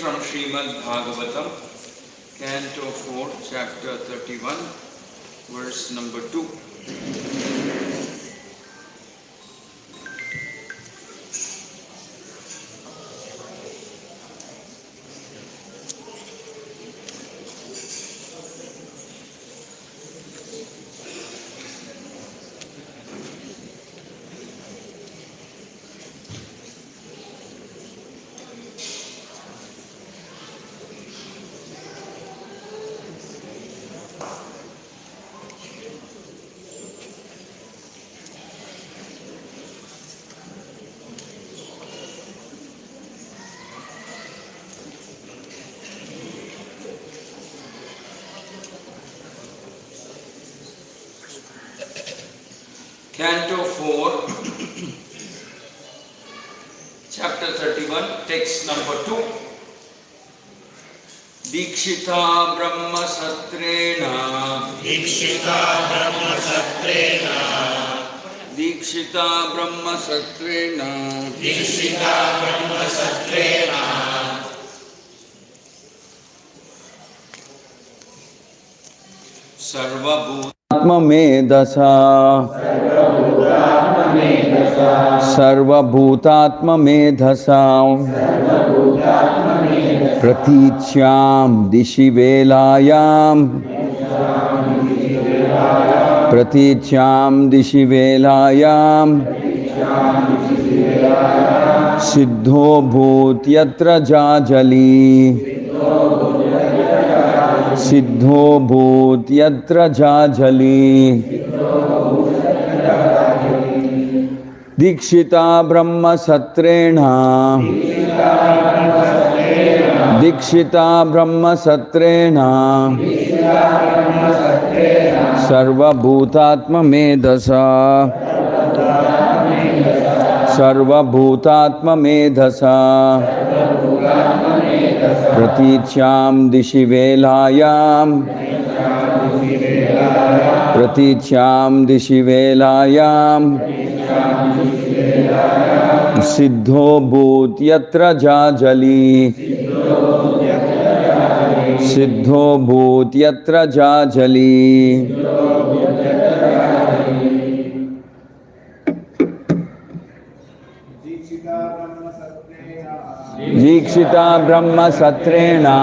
from Srimad Bhagavatam, Canto 4, Chapter 31, verse number 2. Canto 4, Chapter 31, text number 2. Dikshita Brahma Satrena Dikshita Brahma Satrena Dikshita Brahma Satrena Dikshita Brahma Satrena Sarvabhutatma Medasa Sarvabhutatma Medasa Pratichyam Dishi Velayam Pratichyam Dishi Velayam Siddho Bhut Yatra Jajali Siddho Bhut Yatra Jajali Dikshita Brahma Satrena Dikshita Brahma Satrena Sarva Bhutatma Medasa Sarva Bhutatma Medasa Pratichyam Dishi Velayam Pratichyam Dishi Velayam Siddho Bhut Yatra Jajali Siddho Bhut Yatra Jajali Dikshita Brahma Satrena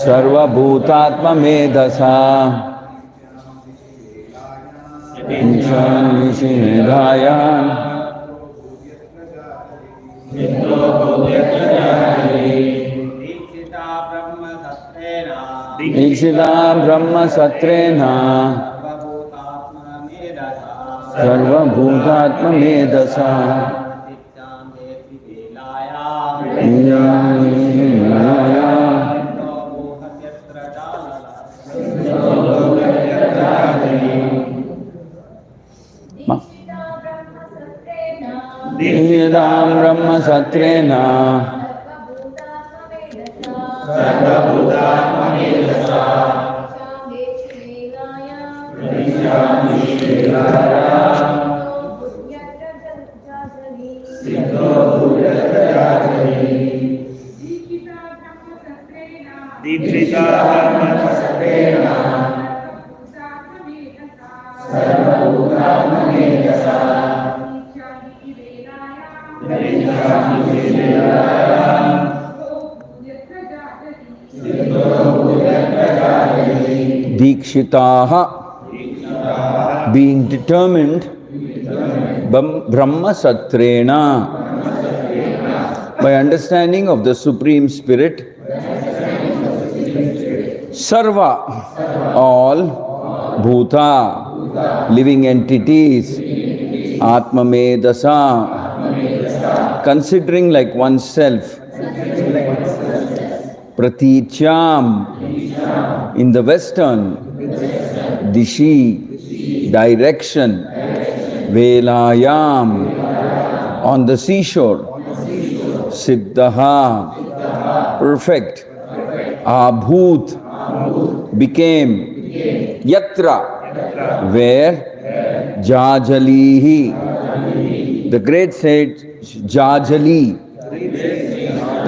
Sarva Bhutatma Medasa Nishinayan Dikshita Brahma Satrena Sarva Bhutatma Medasa Dikshita Brahma Satrena Sarva Bhutatma Medasa Dikshita Brahma Satrena Sarva Bhutatma Medasa Dikshitaha, being determined, Brahma Satrena, by understanding of the Supreme Spirit, Sarva, all, Bhuta, living entities, Atma Medasa, considering like oneself, Pratichyam, in the western, Dishi, direction, Velayam, on the seashore, Siddhaha, perfect, Abhut, became, Yatra, where, Jajalihi, the great sage Jajali,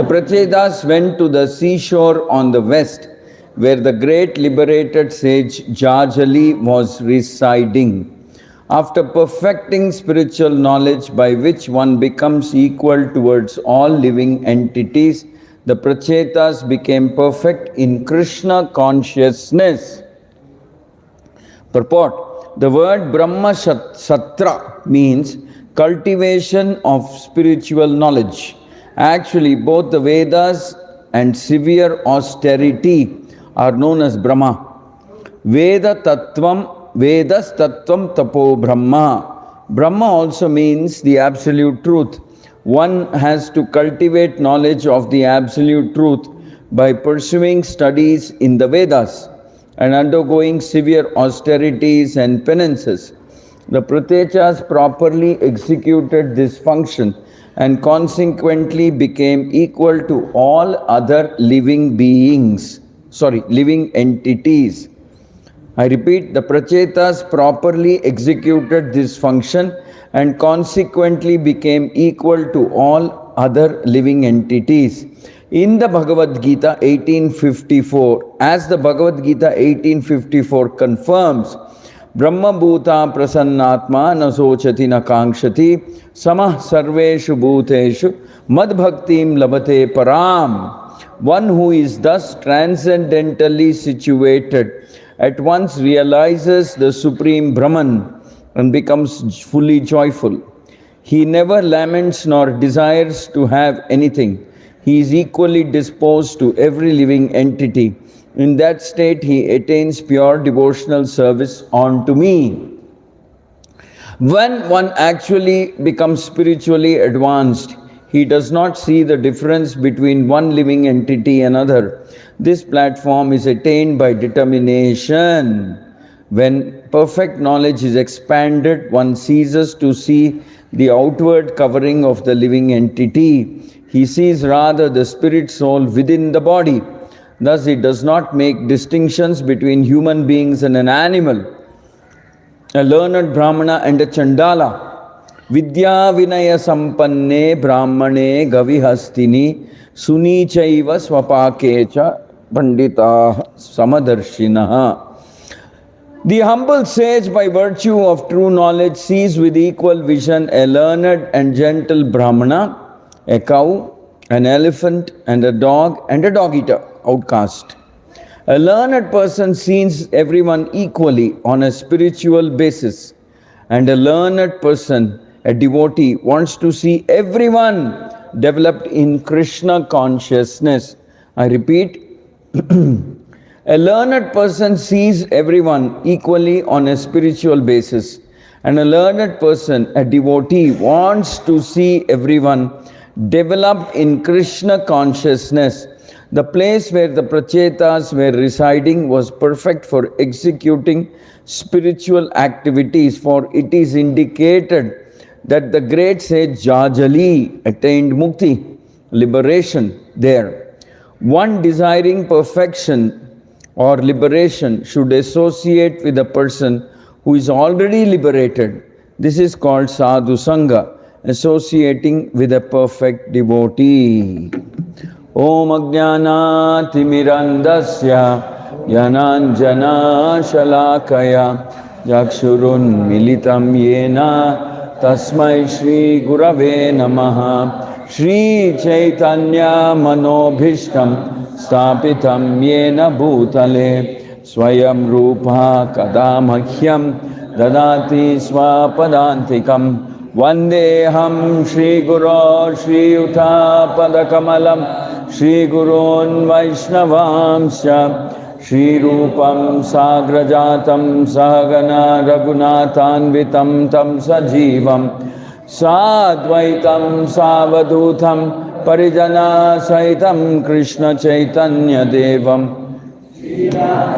The Prachetas went to the seashore on the west, where the great liberated sage Jajali was residing. After perfecting spiritual knowledge by which one becomes equal towards all living entities, the Prachetas became perfect in Krishna consciousness. Purport: the word Brahma Satra means cultivation of spiritual knowledge. Actually, both the Vedas and severe austerity are known as Brahma. Vedas Tattvam Tapo Brahma. Brahma also means the absolute truth. One has to cultivate knowledge of the absolute truth by pursuing studies in the Vedas and undergoing severe austerities and penances. The Pratyechas properly executed this function and consequently became equal to all other living entities. I repeat, the Prachetas properly executed this function and consequently became equal to all other living entities. In the Bhagavad Gita 1854, as the Bhagavad Gita 1854 confirms, Brahma Bhuta Prasannatma Nasochati Nakangshati Samah Sarveshu Bhuteshu Mad Bhaktim Labate Param. One who is thus transcendentally situated at once realizes the Supreme Brahman and becomes fully joyful. He never laments nor desires to have anything. He is equally disposed to every living entity. In that state, he attains pure devotional service unto me. When one actually becomes spiritually advanced, he does not see the difference between one living entity and another. This platform is attained by determination. When perfect knowledge is expanded, one ceases to see the outward covering of the living entity. He sees rather the spirit soul within the body. Thus, he does not make distinctions between human beings and an animal, a learned Brahmana and a Chandala. Vidya Vinaya Sampanne Brahmane Gavihastini Sunichaiva Swapakecha Pandita Samadarshinaha. The humble sage, by virtue of true knowledge, sees with equal vision a learned and gentle Brahmana, a cow, an elephant, and a dog eater, outcast. A learned person sees everyone equally on a spiritual basis, and a learned person, a devotee, wants to see everyone developed in Krishna consciousness. I repeat, a learned person sees everyone equally on a spiritual basis, and a learned person, a devotee, wants to see everyone developed in Krishna consciousness. The place where the Prachetas were residing was perfect for executing spiritual activities, for it is indicated that the great sage Jajali attained mukti, liberation there. One desiring perfection or liberation should associate with a person who is already liberated. This is called sadhu sangha, associating with a perfect devotee. Om Ajnana Timirandasya Yananjana Shalakaya Yakshurun Militam Yena Tasmai Shri Gurave Namaha. Shri Chaitanya Manobhishtam Stapitam Yena Bhutale Swayam Rupa Kadamahyam Dadati Swapadantikam Vandeham Shri Guru Shri Yuta Padakamalam Shri Gurun Vaishnavamsya Shri Rupam Sagrajatam Sahagana Raghunathanvitam Tam Sajivam Sadvaitam Savadutam Parijana Saitam Krishna Chaitanya Devam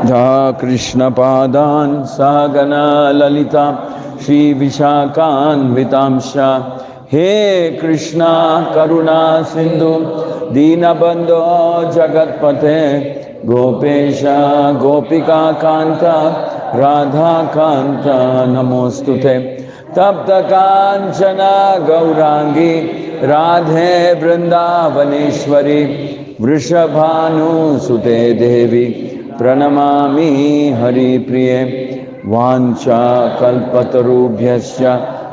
Ja Krishna Padan Sahagana Lalita Shri Vishakan Vitamsha He Krishna Karuna Sindhu Dinabandho Jagatpate Gopesha Gopika Kanta Radha Kanta Namostute Tapta Kanchana Gaurangi Radhe Vrindavaneshwari वृषभानुसुते देवी प्रणमामि हरिप्रिये वाञ्छा कल्पतरुभ्यश्च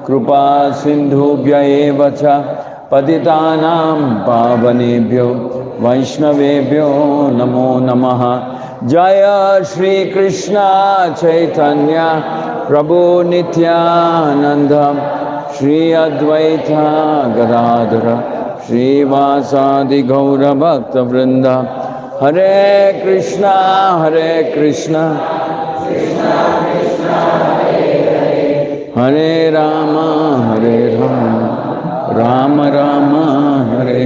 कृपा सिन्धुभ्य एव च पतितानां पावनेभ्यो वैष्णवेभ्यो नमो नमः। जय श्री कृष्ण चैतन्य प्रभु नित्यानंद श्री अद्वैत गदाधर श्रीवासादि गौर भक्त वृंद। हरे कृष्णा हरे राम राम राम हरे।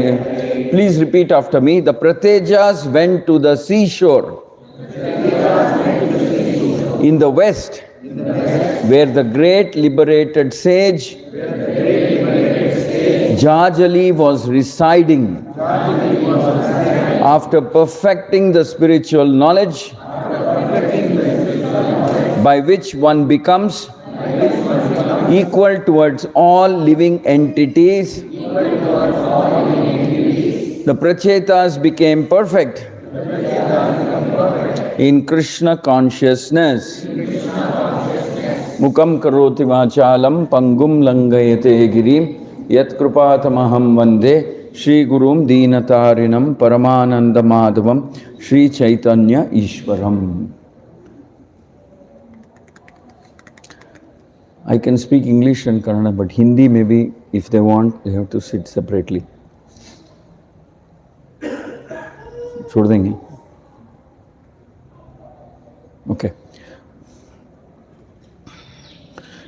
Please repeat after me. The Pratejas went to the seashore in the west, where the great liberated sage Jajali was residing. After perfecting the spiritual knowledge by which one becomes equal towards all living entities, the Prachetas became perfect in Krishna consciousness. Mukam karoti vachalam pangum langayate girim yat krupatamaham vande Shri Gurum Deenatarinam Paramananda Madhavam Shri Chaitanya Ishwaram. I can speak English and Kannada, but Hindi maybe if they want, they have to sit separately. छोड़ देंगे. Okay.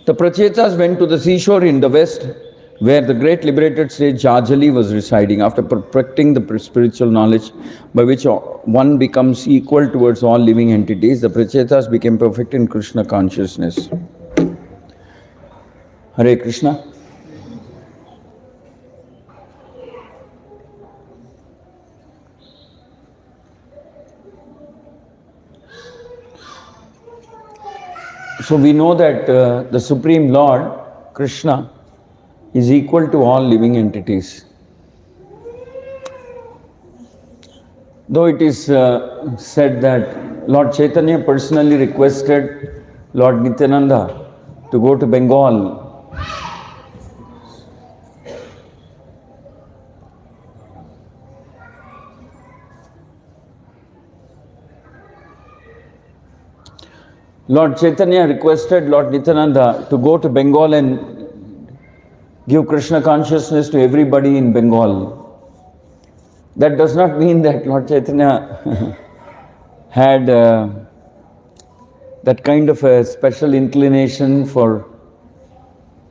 The Prachetas went to the seashore in the west, where the great liberated sage Jajali was residing. After perfecting the spiritual knowledge by which one becomes equal towards all living entities, the Prachetas became perfect in Krishna consciousness. Hare Krishna. So we know that the Supreme Lord, Krishna, is equal to all living entities. Though it is said that Lord Chaitanya personally requested Lord Nityananda to go to Bengal Lord Chaitanya requested Lord Nityananda to go to Bengal and give Krishna consciousness to everybody in Bengal. That does not mean that Lord Chaitanya had that kind of a special inclination for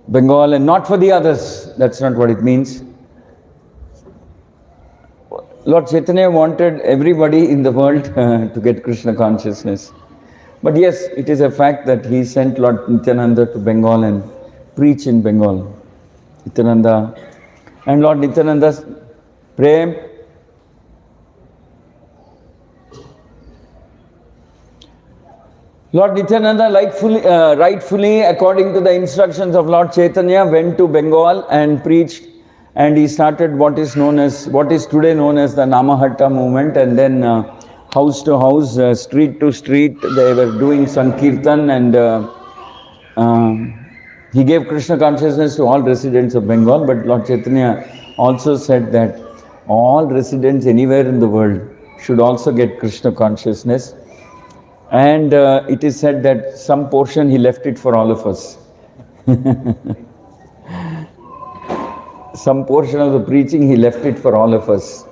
Bengal and not for the others. That's not what it means. Lord Chaitanya wanted everybody in the world to get Krishna consciousness. But yes, it is a fact that he sent Lord Nityananda to Bengal and preach in Bengal. Nityananda and Lord Nityananda's Prem. Lord Nityananda rightfully, according to the instructions of Lord Chaitanya, went to Bengal and preached, and he started what is today known as the Namahatta movement, and then house to house, street to street, they were doing Sankirtan, and he gave Krishna consciousness to all residents of Bengal. But Lord Chaitanya also said that all residents anywhere in the world should also get Krishna consciousness. And it is said that some portion he left it for all of us. Some portion of the preaching he left it for all of us.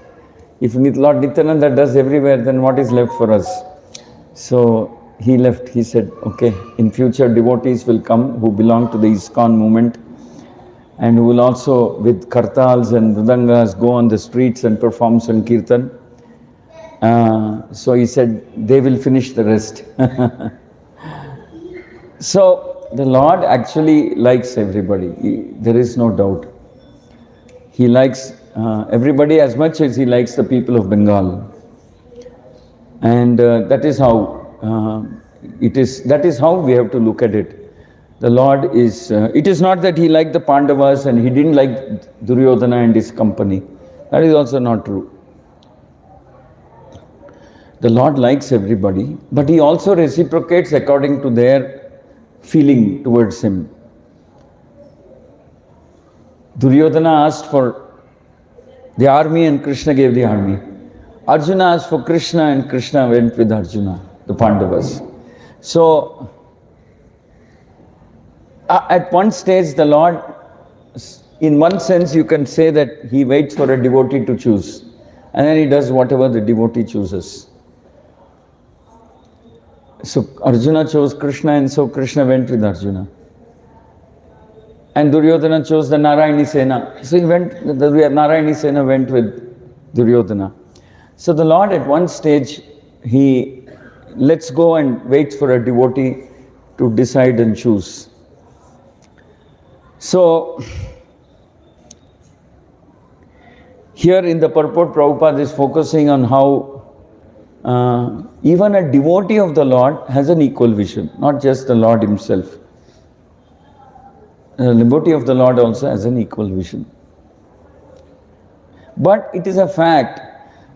If Lord Nityananda does everywhere, then what is left for us? So he left, he said, okay, in future devotees will come who belong to the Iskcon movement and who will also with kartals and mridangas go on the streets and perform Sankirtan. So he said, they will finish the rest. So the Lord actually likes everybody, there is no doubt. He likes everybody as much as he likes the people of Bengal. And that is how that is how we have to look at it. the Lord is, it is not that he liked the Pandavas and he didn't like Duryodhana and his company. That is also not true. The Lord likes everybody, but he also reciprocates according to their feeling towards him. Duryodhana asked for the army and Krishna gave the army. Arjuna asked for Krishna and Krishna went with Arjuna, the Pandavas. So, at one stage the Lord, in one sense you can say that he waits for a devotee to choose and then he does whatever the devotee chooses. So Arjuna chose Krishna and so Krishna went with Arjuna. And Duryodhana chose the Narayani Sena. So the Narayani Sena went with Duryodhana. So the Lord at one stage, he lets go and waits for a devotee to decide and choose. So, here in the purport, Prabhupada is focusing on how even a devotee of the Lord has an equal vision, not just the Lord himself. A devotee of the Lord also has an equal vision. But it is a fact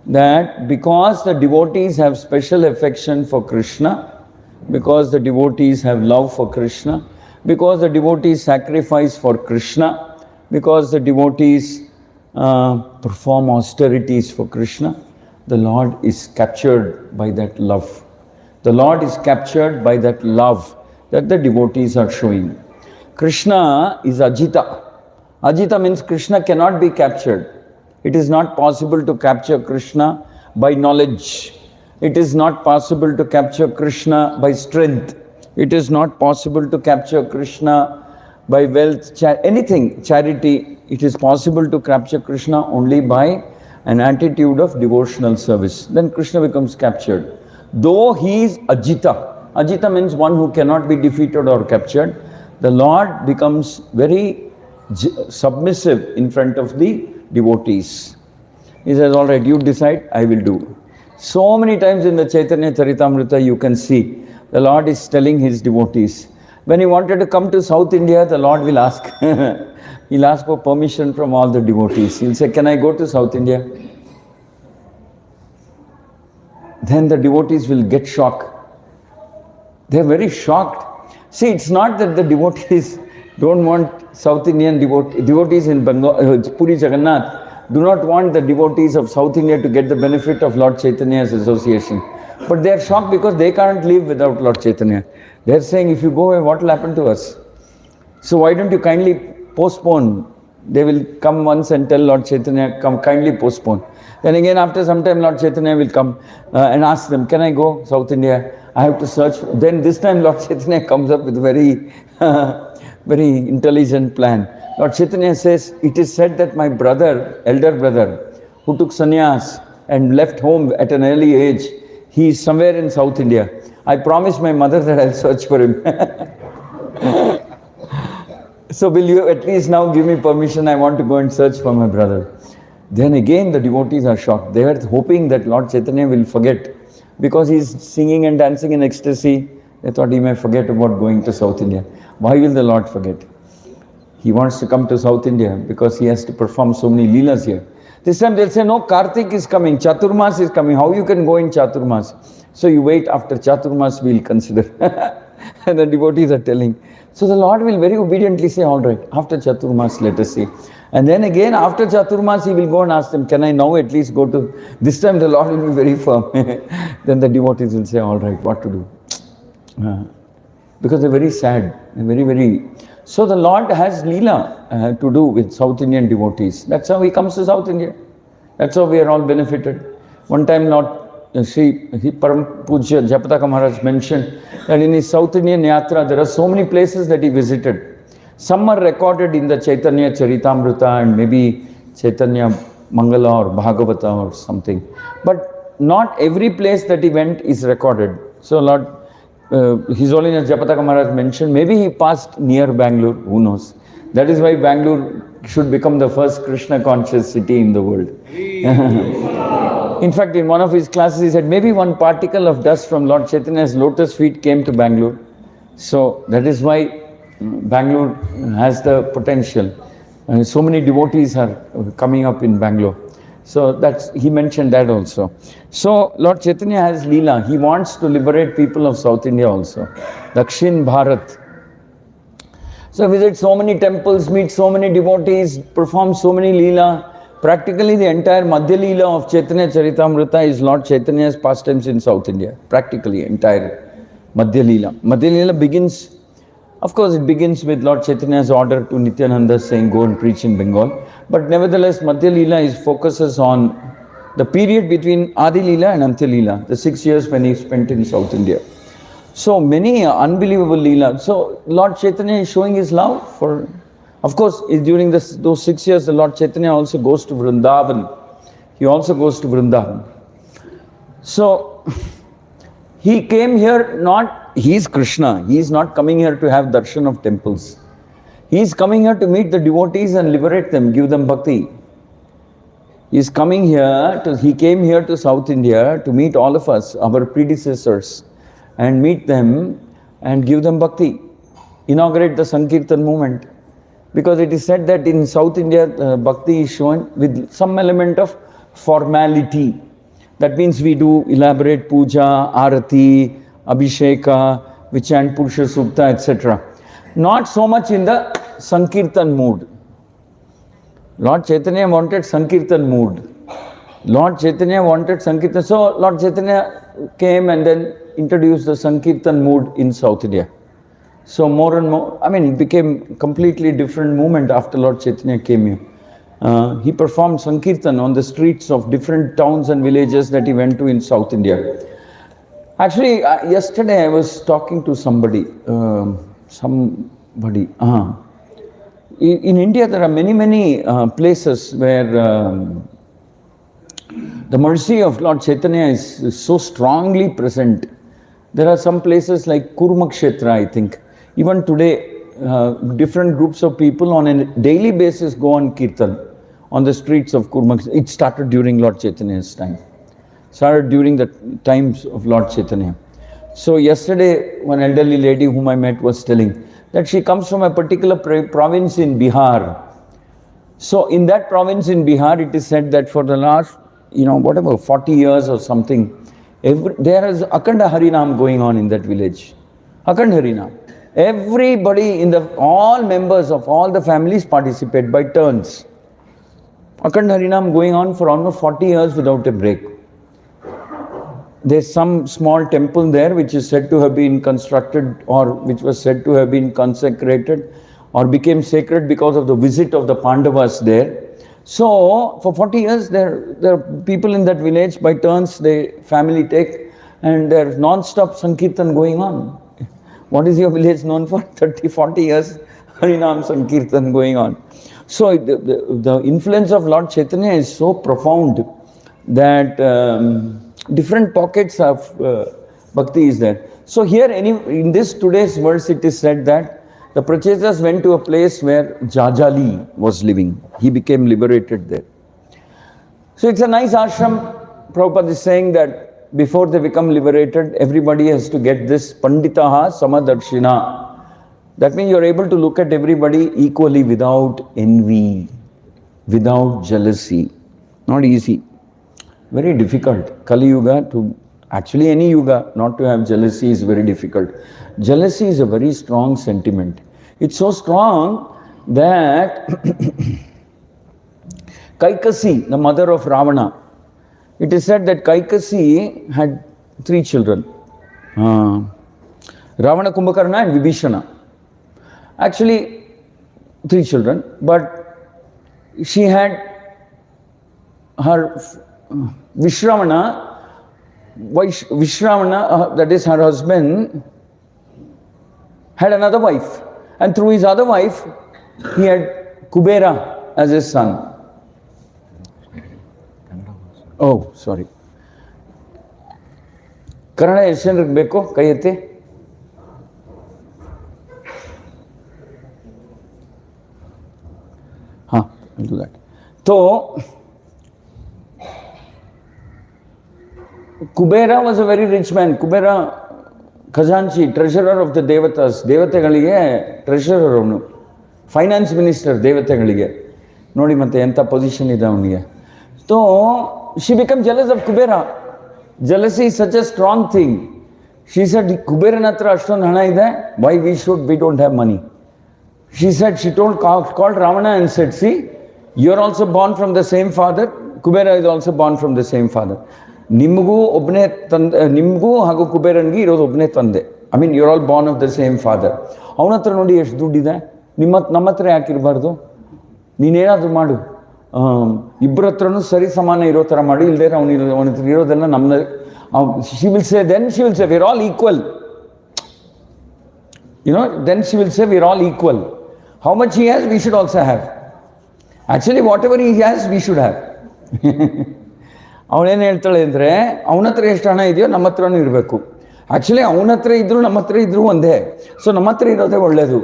that because the devotees have special affection for Krishna, because the devotees have love for Krishna, because the devotees sacrifice for Krishna, because the devotees perform austerities for Krishna, the Lord is captured by that love. The Lord is captured by that love that the devotees are showing. Krishna is Ajita. Ajita means Krishna cannot be captured. It is not possible to capture Krishna by knowledge. It is not possible to capture Krishna by strength. It is not possible to capture Krishna by wealth, anything, charity. It is possible to capture Krishna only by an attitude of devotional service. Then Krishna becomes captured. Though he is Ajita, Ajita means one who cannot be defeated or captured, the Lord becomes very submissive in front of the devotees. He says, all right, you decide, I will do. So many times in the Chaitanya Charitamrita you can see the Lord is telling his devotees. When he wanted to come to South India, the Lord will ask. He'll ask for permission from all the devotees. He'll say, can I go to South India? Then the devotees will get shocked. They're very shocked. See, it's not that the devotees don't want South Indian devotees in Bengal, Puri Jagannath do not want the devotees of South India to get the benefit of Lord Chaitanya's association. But they are shocked because they can't live without Lord Chaitanya. They are saying, if you go away, what will happen to us? So why don't you kindly postpone? They will come once and tell Lord Chaitanya, come kindly postpone. Then again after some time Lord Chaitanya will come and ask them, can I go South India? I have to search. Then this time Lord Chaitanya comes up with a very, very intelligent plan. Lord Chaitanya says, it is said that my brother, elder brother, who took sannyas and left home at an early age, he is somewhere in South India. I promised my mother that I'll search for him. So will you at least now give me permission? I want to go and search for my brother. Then again the devotees are shocked. They were hoping that Lord Chaitanya will forget. Because he is singing and dancing in ecstasy, they thought he may forget about going to South India. Why will the Lord forget? He wants to come to South India because he has to perform so many leelas here. This time they'll say, no, Kartik is coming, Chaturmas is coming. How you can go in Chaturmas? So you wait, after Chaturmas we'll consider. And the devotees are telling. So the Lord will very obediently say, all right, after Chaturmas let us see. And then again after Chaturmas he will go and ask them, can I now at least go to... This time the Lord will be very firm. Then the devotees will say, all right, what to do? Because they're very sad, they're very, very... So the Lord has Leela to do with South Indian devotees. That's how he comes to South India. That's how we are all benefited. One time Lord Param Pujya Japataka Maharaj mentioned that in his South Indian Yatra there are so many places that he visited. Some are recorded in the Chaitanya Charitamrita and maybe Chaitanya Mangala or Bhagavata or something. But not every place that he went is recorded. So Lord His Holiness Japataka Maharaj mentioned, maybe he passed near Bangalore, who knows. That is why Bangalore should become the first Krishna conscious city in the world. In fact, in one of his classes he said, maybe one particle of dust from Lord Chaitanya's lotus feet came to Bangalore. So that is why Bangalore has the potential. So many devotees are coming up in Bangalore. So that's, he mentioned that also. So Lord Chaitanya has Leela. He wants to liberate people of South India also. Dakshin Bharat. So visit so many temples, meet so many devotees, perform so many Leela. Practically the entire Madhya Leela of Chaitanya Charitamrita is Lord Chaitanya's pastimes in South India. Practically entire Madhya Leela. Madhya Leela begins, of course it begins with Lord Chaitanya's order to Nityananda saying go and preach in Bengal. But nevertheless Madhya Leela focuses on the period between Adi Leela and Antya Leela, the 6 years when he spent in South India. So many unbelievable Leela. So Lord Chaitanya is showing his love for, of course, during those 6 years, the Lord Chaitanya also goes to Vrindavan. He also goes to Vrindavan. So he came here not, he is Krishna. He is not coming here to have darshan of temples. He is coming here to meet the devotees and liberate them, give them bhakti. He is coming here, he came here to South India to meet all of us, our predecessors, and meet them and give them bhakti. Inaugurate the Sankirtan movement. Because it is said that in South India, bhakti is shown with some element of formality. That means we do elaborate puja, arati, abhisheka, we chant Purusha Sukta, etc. Not so much in the Sankirtan mood. Lord Chaitanya wanted Sankirtan mood. Lord Chaitanya wanted Sankirtan. So Lord Chaitanya came and then introduced the Sankirtan mood in South India. So more and more, I mean, it became completely different movement after Lord Chaitanya came here. He performed Sankirtan on the streets of different towns and villages that he went to in South India. Actually, yesterday I was talking to somebody. In India, there are many places where the mercy of Lord Chaitanya is so strongly present. There are some places like Kurmakshetra, I think. Even today, different groups of people on a daily basis go on Kirtan on the streets of Kurmakshetra. It started during Lord Chaitanya's time. Started during the times of Lord Chaitanya. So yesterday, one elderly lady whom I met was telling that she comes from a particular province in Bihar. So in that province in Bihar, it is said that for the last, 40 years or something, there is Akhanda Harinam going on in that village. Akhanda Harinam. Everybody all members of all the families participate by turns. Akhanda Harinam going on for almost 40 years without a break. There's some small temple there which is said to have been constructed or which was said to have been consecrated or became sacred because of the visit of the Pandavas there. So for 40 years there are people in that village by turns, the family take, and there's non-stop Sankirtan going on. What is your village known for? 30, 40 years Harinam Sankirtan going on. So the influence of Lord Chaitanya is so profound that different pockets of bhakti is there. So here in this today's verse it is said that the Prachetas went to a place where Jajali was living. He became liberated there. So it's a nice ashram. Prabhupada is saying that before they become liberated, everybody has to get this Panditaha Samadarshina. That means you're able to look at everybody equally without envy, without jealousy. Not easy. Very difficult. Kali Yuga, actually any Yuga, not to have jealousy is very difficult. Jealousy is a very strong sentiment. It's so strong that Kaikasi, the mother of Ravana, it is said that Kaikasi had 3 children. Ravana, Kumbhakarna and Vibhishana. Actually, 3 children, but she had her Vishravana, that is her husband, had another wife. And through his other wife, he had Kubera as his son. Oh, sorry. Kannada ಎಷ್ಟು ಬೇಕು ಕೈ ಎತ್ತಿ I'll do that. So, Kubera was a very rich man. Kubera ಖಜಾಂಚಿ, treasurer of the ದೇವತಾಸ್, ದೇವತೆಗಳಿಗೆ treasurer ಅವನು, finance minister ದೇವತೆಗಳಿಗೆ. ನೋಡಿ ಮತ್ತೆ ಎಂಥ ಪೊಸಿಷನ್ ಇದೆ ಅವನಿಗೆ. So she become jealous of Kubera. Jealousy is such a strong thing. She said, ಕುಬೇರನ ಹತ್ರ ಅಷ್ಟೊಂದು ಹಣ ಇದೆ, why we don't have money. She said, she called Ravana and said, see, you're also born from the same father. Kubera is also born from the same father. ನಿಮಗೂ ಒಬ್ಬನೇ ತಂದೆ, ನಿಮಗೂ ಹಾಗೂ ಕುಬೇರನಿಗೆ ಇರೋದು ಒಬ್ಬನೇ ತಂದೆ. I mean you're all born of the same father. ಅವನ ಹತ್ರ ನೋಡಿ ಎಷ್ಟು ದುಡ್ಡಿದೆ, ನಮ್ಮ ಹತ್ರ ಯಾಕಿರಬಾರ್ದು? ನೀನೇನಾದರೂ ಮಾಡು, ಇಬ್ಬರ ಹತ್ರನೂ ಸರಿ ಸಮಾನ ಇರೋ ಥರ ಮಾಡಿ, ಇಲ್ಲದೇ ಅವನ ಹತ್ರ ಇರೋದೆಲ್ಲ ನಮ್ಮನ್ನ. she will say, then she will say, we're all equal. Then she will say, we're all equal. How much he has, we should also have. Actually, whatever he has, we should have. ಅವನೇನು ಹೇಳ್ತಾಳೆ ಅಂದರೆ, ಅವನ ಹತ್ರ ಎಷ್ಟು ಹಣ ಇದೆಯೋ ನಮ್ಮ ಹತ್ರನೂ ಇರಬೇಕು. ಆ್ಯಕ್ಚುಲಿ ಅವನ ಹತ್ರ ಇದ್ದರೂ ನಮ್ಮ ಹತ್ರ ಇದ್ರೂ ಒಂದೇ. ಸೊ ನಮ್ಮ ಹತ್ರ ಇರೋದೇ ಒಳ್ಳೆಯದು,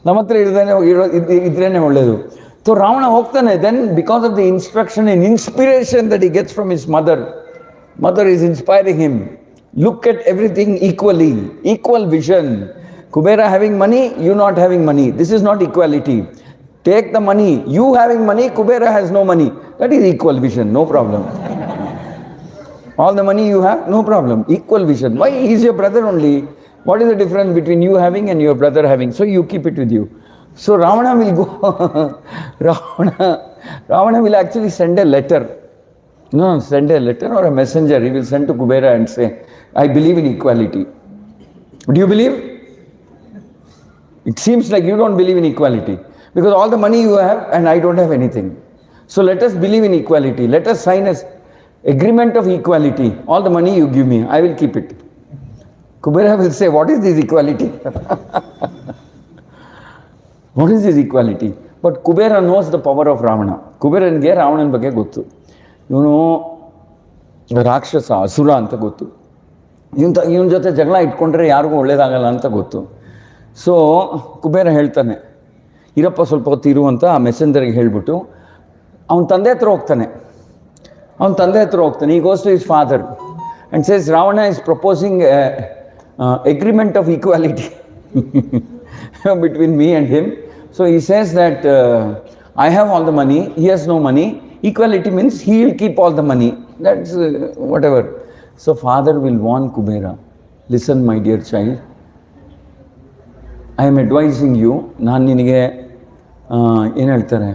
ನಮ್ಮ ಹತ್ರ ಇದ್ರೇನೆ ಒಳ್ಳೆಯದು. ಸೊ ರಾವಣ ಹೋಗ್ತಾನೆ. Then because of the instruction and inspiration that he gets from his mother is inspiring him. Look at everything equally, equal vision. Kubera having money, you not having money. This is not equality. Take the money. You having money, Kubera has no money. That is equal vision, no problem. All the money you have, no problem. Equal vision. Why? He is your brother only. What is the difference between you having and your brother having? So you keep it with you. So Ravana will go. Ravana will actually send a letter. Send a letter or a messenger. He will send to Kubera and say, I believe in equality. Do you believe? It seems like you don't believe in equality, because all the money you have and I don't have anything. So let us believe in equality. Let us sign an agreement of equality. All the money you give me, I will keep it. Kubera will say, what is this equality? What is this equality? But Kubera knows the power of Ravana. Kuberange Ravanan ಬಗ್ಗೆ ಗೊತ್ತು. ಇವನು ರಾಕ್ಷಸ, ಅಸುರ ಅಂತ ಗೊತ್ತು. ಇವನ ಜೊತೆ ಜಗಳ ಇಟ್ಕೊಂಡ್ರೆ ಯಾರಿಗೂ ಒಳ್ಳೇದಾಗಲ್ಲ ಅಂತ ಗೊತ್ತು. ಸೊ ಕುಬೇರ ಹೇಳ್ತಾನೆ, ಇರಪ್ಪ ಸ್ವಲ್ಪ ಹೊತ್ತು ಇರು ಅಂತ ಆ ಮೆಸೆಂಜರ್ಗೆ ಹೇಳಿಬಿಟ್ಟು ಅವನ ತಂದೆ ಹತ್ರ ಹೋಗ್ತಾನೆ. He goes to his father and says, Ravana is proposing agreement of equality between me and him. So he says that I have all the money, he has no money. Equality means he will keep all the money. That's whatever. So father will warn Kubera, listen my dear child, I am advising you. ನಾನು ನಿನಗೆ ಏನು ಹೇಳ್ತಾರೆ,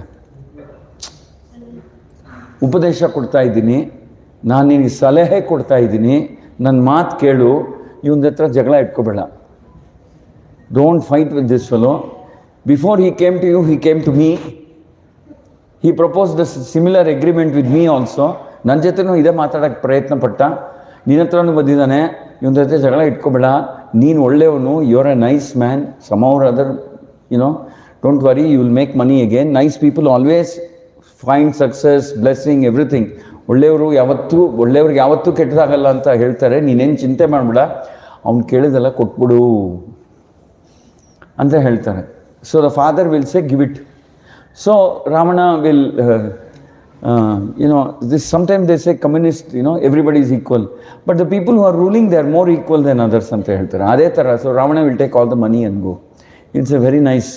ಉಪದೇಶ ಕೊಡ್ತಾ ಇದ್ದೀನಿ, ನಾನು ನಿನಗೆ ಸಲಹೆ ಕೊಡ್ತಾ ಇದ್ದೀನಿ, ನನ್ನ ಮಾತು ಕೇಳು, ಇವನ ಹತ್ರ ಜಗಳ ಇಟ್ಕೋಬೇಡ. Don't fight with this fellow. Before he came to you, he came to me. He proposed a similar agreement with me also. ನನ್ನ ಜೊತೆನೂ ಇದೇ ಮಾತಾಡೋಕ್ಕೆ ಪ್ರಯತ್ನ ಪಟ್ಟ, ನಿನ್ನ ಹತ್ರನೂ ಬಂದಿದ್ದಾನೆ. ಇವನ ಜೊತೆ ಜಗಳ ಇಟ್ಕೋಬೇಡ, ನೀನು ಒಳ್ಳೆಯವನು, you are a nice man, some are other, don't worry, you will make money again. Nice people always find success, blessing, everything. ಒಳ್ಳೆಯವ್ರಿಗೆ ಯಾವತ್ತೂ ಕೆಟ್ಟದಾಗಲ್ಲ ಅಂತ ಹೇಳ್ತಾರೆ. ನೀನೇನು ಚಿಂತೆ ಮಾಡಬೇಡ, ಅವ್ನು ಕೇಳಿದೆಲ್ಲ ಕೊಟ್ಬಿಡು ಅಂತ ಹೇಳ್ತಾರೆ. So the father will say, give it. So Ravana will, sometimes they say communist, everybody is equal. But the people who are ruling, they are more equal than others ಅಂತ ಹೇಳ್ತಾರೆ. ಅದೇ ಥರ. So Ravana will take all the money and go. It's a very nice.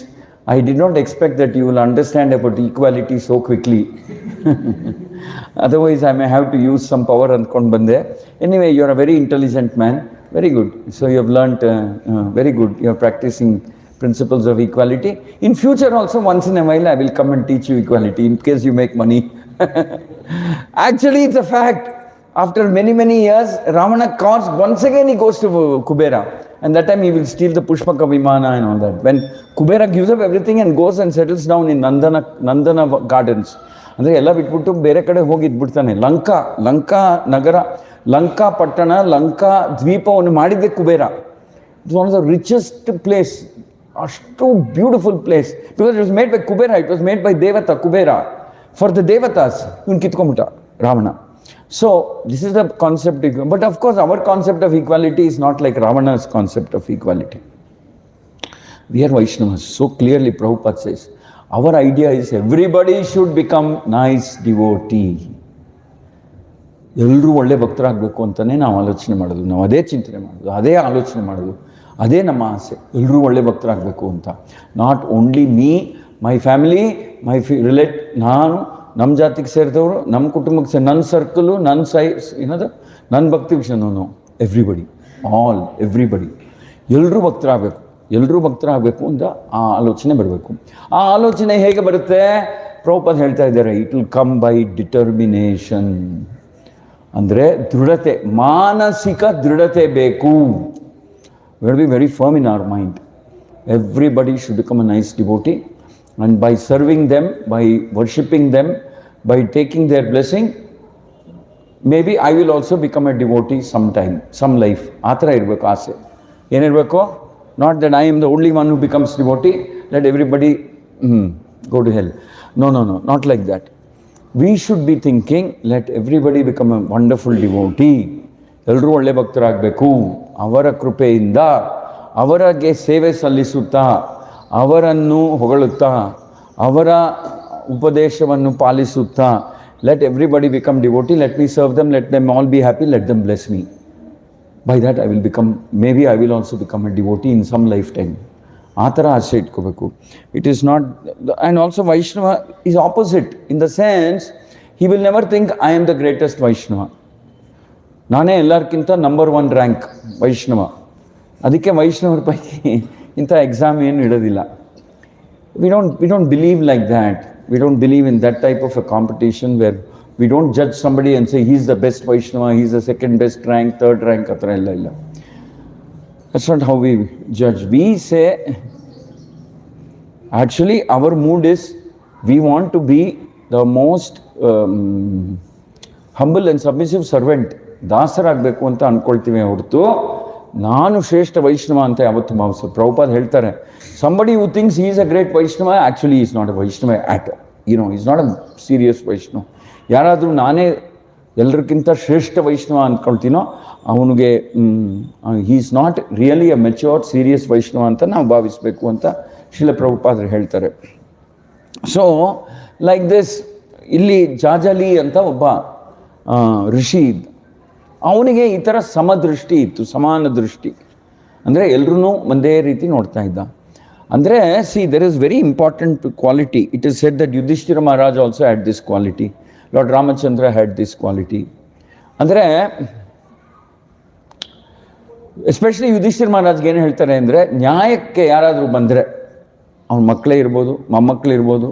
I did not expect that you will understand about equality so quickly. Otherwise I may have to use some power ಅಂದ್ಕೊಂಡು ಬಂದೆ. Anyway, you are a very intelligent man. Very good. So you have learnt, very good. You are practicing principles of equality. In future also, once in a while, I will come and teach you equality in case you make money. Actually, it's a fact. After many, many years, Ravana caused, once again he goes to Kubera. And that time he will steal the Pushpaka Vimana and all that. When Kubera gives up everything and goes and settles down in Nandana gardens. ಅಂದರೆ ಎಲ್ಲ ಬಿಟ್ಬಿಟ್ಟು ಬೇರೆ ಕಡೆ ಹೋಗಿ ಇದ್ಬಿಡ್ತಾನೆ. ಲಂಕಾ ನಗರ, ಲಂಕಾ ಪಟ್ಟಣ, ಲಂಕಾ ದ್ವೀಪವನ್ನು ಮಾಡಿದ್ದೆ Kubera. It's one of the richest place. ಅಷ್ಟು beautiful place. Because it was made by Kubera, it was made by devata Kubera for the devatas. ಇವನು ಕಿತ್ಕೊಂಬಿಟ್ಟ Ravana. So this is the concept. But of course our concept of equality is not like Ravana's concept of equality. We are Vaishnavas. So clearly Prabhupada says, our idea is everybody should become nice devotee. ಎಲ್ಲರೂ ಒಳ್ಳೆ ಭಕ್ತರಾಗಬೇಕು ಅಂತಲೇ ನಾವು ಆಲೋಚನೆ ಮಾಡೋದು, ನಾವು ಅದೇ ಚಿಂತನೆ ಮಾಡೋದು, ಅದೇ ಆಲೋಚನೆ ಮಾಡೋದು, ಅದೇ ನಮ್ಮ ಆಸೆ, ಎಲ್ಲರೂ ಒಳ್ಳೆ ಭಕ್ತರಾಗಬೇಕು ಅಂತ. Not only me, my family, my ನಾನು ನಮ್ಮ ಜಾತಿಗೆ ಸೇರಿದವರು, ನಮ್ಮ ಕುಟುಂಬಕ್ಕೆ ನನ್ನ ಸರ್ಕಲು, ಏನದು ನನ್ನ ಭಕ್ತಿ ವಿಷಯ, ನೋ ಎವ್ರಿಬಡಿ, ಎವ್ರಿಬಡಿ, ಎಲ್ಲರೂ ಭಕ್ತರಾಗಬೇಕು, ಎಲ್ಲರೂ ಭಕ್ತರಾಗಬೇಕು ಅಂತ ಆ ಆಲೋಚನೆ ಬರಬೇಕು. ಆ ಆಲೋಚನೆ ಹೇಗೆ ಬರುತ್ತೆ? ಪ್ರಭುಪಾದ ಹೇಳ್ತಾ ಇದ್ದಾರೆ, it will come by determination. ಅಂದರೆ ದೃಢತೆ, ಮಾನಸಿಕ ದೃಢತೆ ಬೇಕು. We will be very firm in our mind. Everybody should become a nice devotee, and by serving them, by worshipping them, by taking their blessing, may be I will also become a devotee some time, some life. ಆ ಥರ ಇರಬೇಕು ಆಸೆ. ಏನಿರಬೇಕು? Not that I am the only one who becomes devotee, let everybody go to hell. No, not like that. We should be thinking, let everybody become a wonderful devotee. ಎಲ್ಲರೂ ಒಳ್ಳೆ ಭಕ್ತರಾಗಬೇಕು. ಅವರ ಕೃಪೆಯಿಂದ ಅವರಿಗೆ ಸೇವೆ ಸಲ್ಲಿಸುತ್ತಾ, ಅವರನ್ನು ಹೊಗಳುತ್ತಾ, ಅವರ ಉಪದೇಶವನ್ನು ಪಾಲಿಸುತ್ತಾ, let everybody become devotee, let me serve them, let them all be happy, let them bless me. By that I will become, maybe I will also become a devotee in some lifetime. ಆ ಥರ ಆಸೆ ಇಟ್ಕೋಬೇಕು. It is not, and also Vaishnava is opposite in the sense, he will never think I am the greatest Vaishnava, ನಾನೇ ಎಲ್ಲರಿಗಿಂತ number 1 rank ವೈಷ್ಣವ. ಅದಕ್ಕೆ ವೈಷ್ಣವರ ಪೈಕಿ ಇಂಥ exam ಏನು ಇಡೋದಿಲ್ಲ. We don't believe like that. We don't believe in that type of a competition where we don't judge somebody and say he is the best Vaishnava, he is the second best rank, third rank, ಆ ಥರ ಎಲ್ಲ ಇಲ್ಲ. That's not how we judge. We say, actually our mood is, we want to be the most humble and submissive servant. ದಾಸರಾಗಬೇಕು ಅಂತ ಅಂದ್ಕೊಳ್ತೀವಿ ಹೊರತು ನಾನು ಶ್ರೇಷ್ಠ ವೈಷ್ಣವ ಅಂತ ಯಾವತ್ತು ಭಾವಿಸೋದು. ಪ್ರಭುಪಾದ ಹೇಳ್ತಾರೆ, somebody who thinks he is a great Vaishnava, actually he is not a Vaishnava at all. He is not a serious Vaishnava. ಯಾರಾದರೂ ನಾನೇ ಎಲ್ಲರಿಗಿಂತ ಶ್ರೇಷ್ಠ ವೈಷ್ಣವ ಅಂದ್ಕೊಳ್ತೀನೋ ಅವನಿಗೆ he is not really a mature serious Vaishnava ಅಂತ ನಾವು ಭಾವಿಸಬೇಕು ಅಂತ ಶ್ರೀಲ ಪ್ರಭುಪಾದರು ಹೇಳ್ತಾರೆ. ಸೊ ಲೈಕ್ ದಿಸ್, ಇಲ್ಲಿ ಜಾಜಲಿ ಅಂತ ಒಬ್ಬ ಋಷಿ ಇದ್ದ. ಅವನಿಗೆ ಈ ಥರ ಸಮದೃಷ್ಟಿ ಇತ್ತು, ಸಮಾನ ದೃಷ್ಟಿ. ಅಂದರೆ ಎಲ್ಲರೂ ಒಂದೇ ರೀತಿ ನೋಡ್ತಾ ಇದ್ದ. ಅಂದರೆ there is very important quality. It is said that Yudhishthira Maharaj also had this quality. Lord Ramachandra had this quality. ಅಂದರೆ ಎಸ್ಪೆಷಲಿ ಯುಧಿಷ್ಠಿರ ಮಹಾರಾಜ್ಗೆ ಏನು ಹೇಳ್ತಾರೆ ಅಂದರೆ, ನ್ಯಾಯಕ್ಕೆ ಯಾರಾದರೂ ಬಂದರೆ, ಅವನ ಮಕ್ಕಳೇ ಇರ್ಬೋದು, ಮೊಮ್ಮಕ್ಕಳಿರ್ಬೋದು,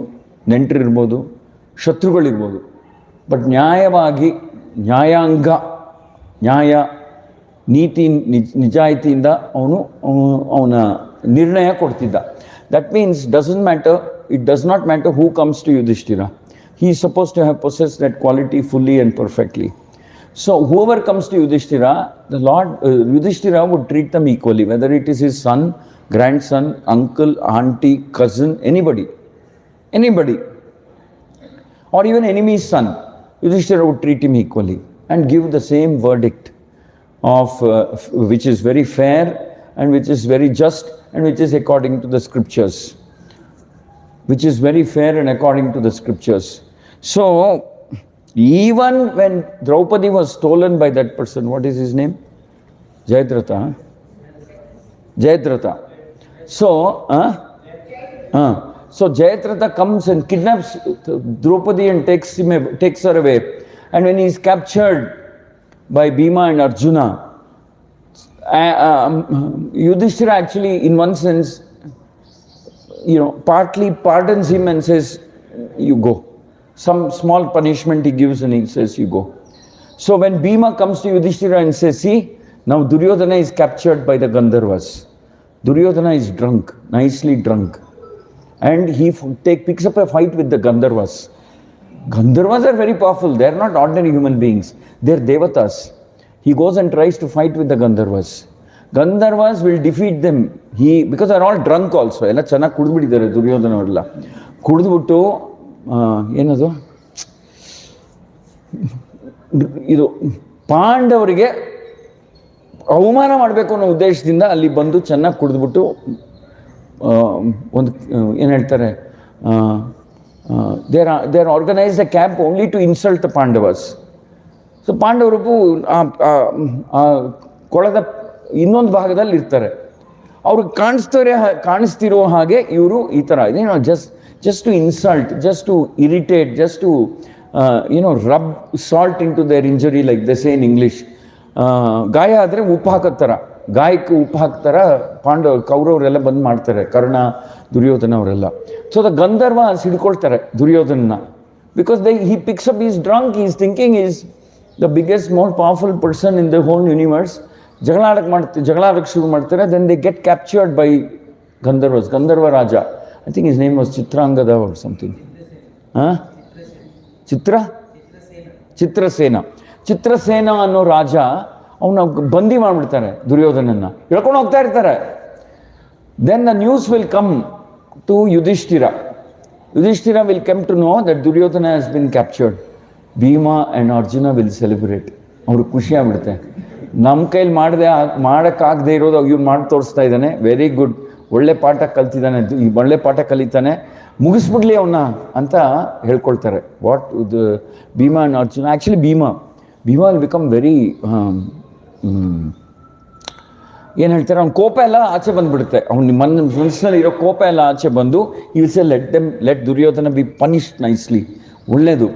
ನೆಂಟರಿರ್ಬೋದು, ಶತ್ರುಗಳಿರ್ಬೋದು, ಬಟ್ ನ್ಯಾಯವಾಗಿ ನ್ಯಾಯ ನೀತಿ ನಿಜಾಯಿತಿಯಿಂದ ಅವನ ನಿರ್ಣಯ ಕೊಡ್ತಿದ್ದ. That means it does not matter who comes to Yudhishthira. He is supposed to have possessed that quality fully and perfectly. So whoever comes to Yudhishthira, the Lord Yudhishthira would treat them equally, whether it is his son, grandson, uncle, auntie, cousin, anybody, or even enemy's son. Yudhishthira would treat him equally and give the same verdict of which is very fair and which is very just and which is according to the scriptures. Which is very fair and according to the scriptures. So, even when Draupadi was stolen by that person, what is his name? Jayadratha. So Jayadratha comes and kidnaps Draupadi and takes her away. And when he is captured by Bhima and Arjuna, Yudhishthira actually, in one sense, partly pardons him and says, you go. Some small punishment he gives and he says, you go. So when Bhima comes to Yudhishthira and says, see, now Duryodhana is captured by the Gandharvas. Duryodhana is drunk, nicely drunk. And he picks up a fight with the Gandharvas. Gandharvas are very powerful. They are not ordinary human beings. They are devatas. He goes and tries to fight with the Gandharvas. Gandharvas will defeat them. Because they are all drunk also. ಎಲ್ಲ ಚೆನ್ನಾಗಿ ಕುಡಿದ್ಬಿಟ್ಟಿದ್ದಾರೆ ದುರ್ಯೋಧನವರೆಲ್ಲ. ಕುಡಿದ್ಬಿಟ್ಟು ಏನದು, ಇದು ಪಾಂಡವರಿಗೆ ಅವಮಾನ ಮಾಡಬೇಕು ಅನ್ನೋ ಉದ್ದೇಶದಿಂದ ಅಲ್ಲಿ ಬಂದು ಚೆನ್ನಾಗಿ ಕುಡಿದ್ಬಿಟ್ಟು ಒಂದು ಏನು ಹೇಳ್ತಾರೆ, they are organised a camp only to insult the Pandavas. So ಪಾಂಡವರು ಕೊಳದ ಇನ್ನೊಂದು ಭಾಗದಲ್ಲಿ ಇರ್ತಾರೆ. ಅವ್ರಿಗೆ ಕಾಣಿಸ್ತಿರೋ ಹಾಗೆ ಇವರು ಈ ಥರ ಏನೋ just to insult, just to irritate, just to rub salt into their injury, like they say in English. ಗಾಯ ಆದರೆ ಉಪ್ಪು ಹಾಕೋತ್ತಾರ, ಗಾಯಕ್ಕೆ ಉಪ್ಪು ಹಾಕ್ತಾರ ಕೌರವರೆಲ್ಲ ಬಂದು ಮಾಡ್ತಾರೆ, ಕರ್ಣ ದುರ್ಯೋಧನ ಅವರೆಲ್ಲ. ಸೊ ದ ಗಂಧರ್ವ ಸಿಡ್ಕೊಳ್ತಾರೆ Duryodhana, because he picks up, he's drunk, he's thinking he's the biggest, more powerful person in the whole universe. ಜಗಳ ಆಡಕ್ಕೆ ಶುರು ಮಾಡ್ತಾರೆ. Then they get captured by Gandharva raja. I think his name was Chitrangada or something. Chitrasena ಅನ್ನೋ ರಾಜ ಅವನ ಬಂದಿ ಮಾಡಿಬಿಡ್ತಾರೆ ದುರ್ಯೋಧನನ್ನ, ಹೇಳ್ಕೊಂಡು ಹೋಗ್ತಾ ಇರ್ತಾರೆ. Then the news will come to Yudhishthira will come to know that Duryodhana has been captured. Bhima and Arjuna will celebrate. ಅವ್ರಿಗೆ ಖುಷಿ ಆಗ್ಬಿಡುತ್ತೆ, ನಮ್ಮ ಕೈಲಿ ಮಾಡೋಕ್ಕಾಗದೆ ಇರೋದು ಇವ್ನು ಮಾಡಿ ತೋರಿಸ್ತಾ ಇದ್ದಾನೆ, ವೆರಿ ಗುಡ್, ಒಳ್ಳೆ ಪಾಠ ಕಲ್ತಿದ್ದಾನೆ, ಈ ಒಳ್ಳೆ ಪಾಠ ಕಲಿತಾನೆ, ಮುಗಿಸ್ಬಿಡ್ಲಿ ಅವನ್ನ ಅಂತ ಹೇಳ್ಕೊಳ್ತಾರೆ. What Bhima and Arjuna, actually Bhima will become very ಏನು ಹೇಳ್ತಾರೆ, ಅವ್ನ ಕೋಪ ಎಲ್ಲ ಆಚೆ ಬಂದುಬಿಡುತ್ತೆ, ಅವ್ನ ಮನಸ್ಸಿನಲ್ಲಿ ಇರೋ ಕೋಪ ಎಲ್ಲ ಆಚೆ ಬಂದು ಈ will say let Duryodhana be punished nicely. ಒಳ್ಳೆಯದು,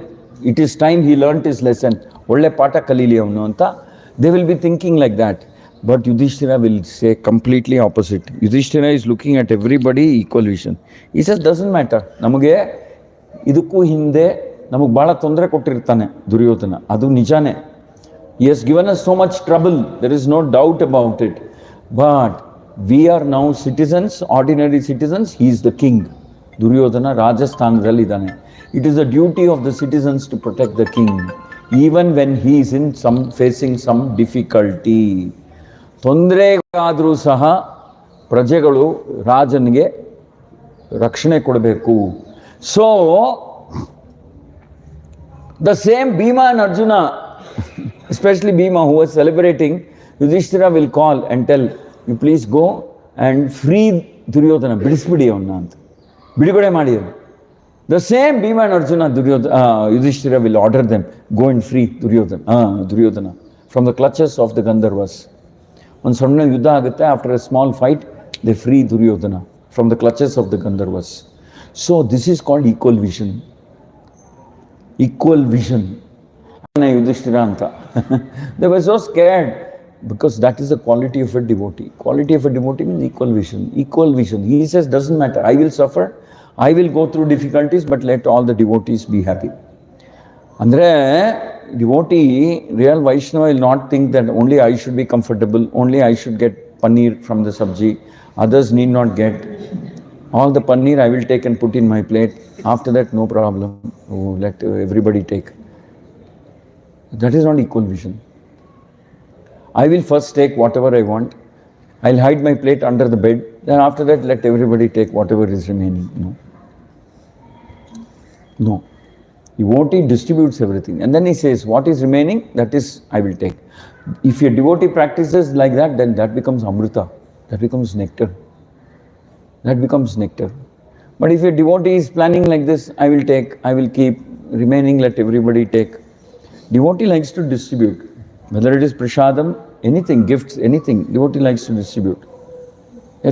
it is time he learned his lesson, ಒಳ್ಳೆ ಪಾಠ ಕಲೀಲಿ ಅವನು ಅಂತ they will be thinking like that. But Yudhishthira will say completely opposite. Yudhishthira is looking at everybody equal vision. He says, doesn't matter. ನಮಗೆ ಇದಕ್ಕೂ ಹಿಂದೆ ನಮಗೆ ಭಾಳ ತೊಂದರೆ ಕೊಟ್ಟಿರ್ತಾನೆ ದುರ್ಯೋಧನ, ಅದು ನಿಜಾನೇ. He has given us so much trouble, there is no doubt about it. But we are now citizens, ordinary citizens. He is the king. Duryodhana ರಾಜಸ್ಥಾನದಲ್ಲಿ ಇದ್ದಾನೆ. It is the duty of the citizens to protect the king, even when he is facing some difficulty. ತೊಂದರೆ ಆದರೂ ಸಹ ಪ್ರಜೆಗಳು ರಾಜನಿಗೆ ರಕ್ಷಣೆ ಕೊಡಬೇಕು. So the same Bhima and Arjuna, especially Bhima who was celebrating, Yudhishthira will call and tell you please go and free Duryodhana, ಬಿಡಿಸ್ಬಿಡಿ ಅವನ್ನ ಅಂತ, ಬಿಡುಗಡೆ ಮಾಡಿ ಅವನು. The same Bhima and Arjuna Yudhishthira will order them, go and free Duryodhana from the clutches of the Gandharvas. ಒಂದು ಸಣ್ಣ ಯುದ್ಧ ಆಗುತ್ತೆ, after a small fight they free Duryodhana from the clutches of the Gandharvas. So this is called equal vision. Yudhishthira ಅಂತ they were so scared because that is the quality of a devotee. Quality of a devotee means equal vision. He says doesn't matter, I will suffer, I will go through difficulties, but let all the devotees be happy. ಅಂದರೆ devotee, real Vaishnava will not think that only I should be comfortable, only I should get paneer from the sabji, others need not get. All the paneer I will take and put in my plate, after that no problem, let everybody take. That is not equal vision. I will first take whatever I want, I'll hide my plate under the bed, then after that let everybody take whatever is remaining. No. Devotee distributes everything and then he says, what is remaining, that is I will take. If your devotee practices like that, then that becomes amrita, that becomes nectar. But if your devotee is planning like this, I will take, I will keep, remaining let everybody take. Devotee likes to distribute, whether it is prashadam, anything, gifts, anything, devotee likes to distribute.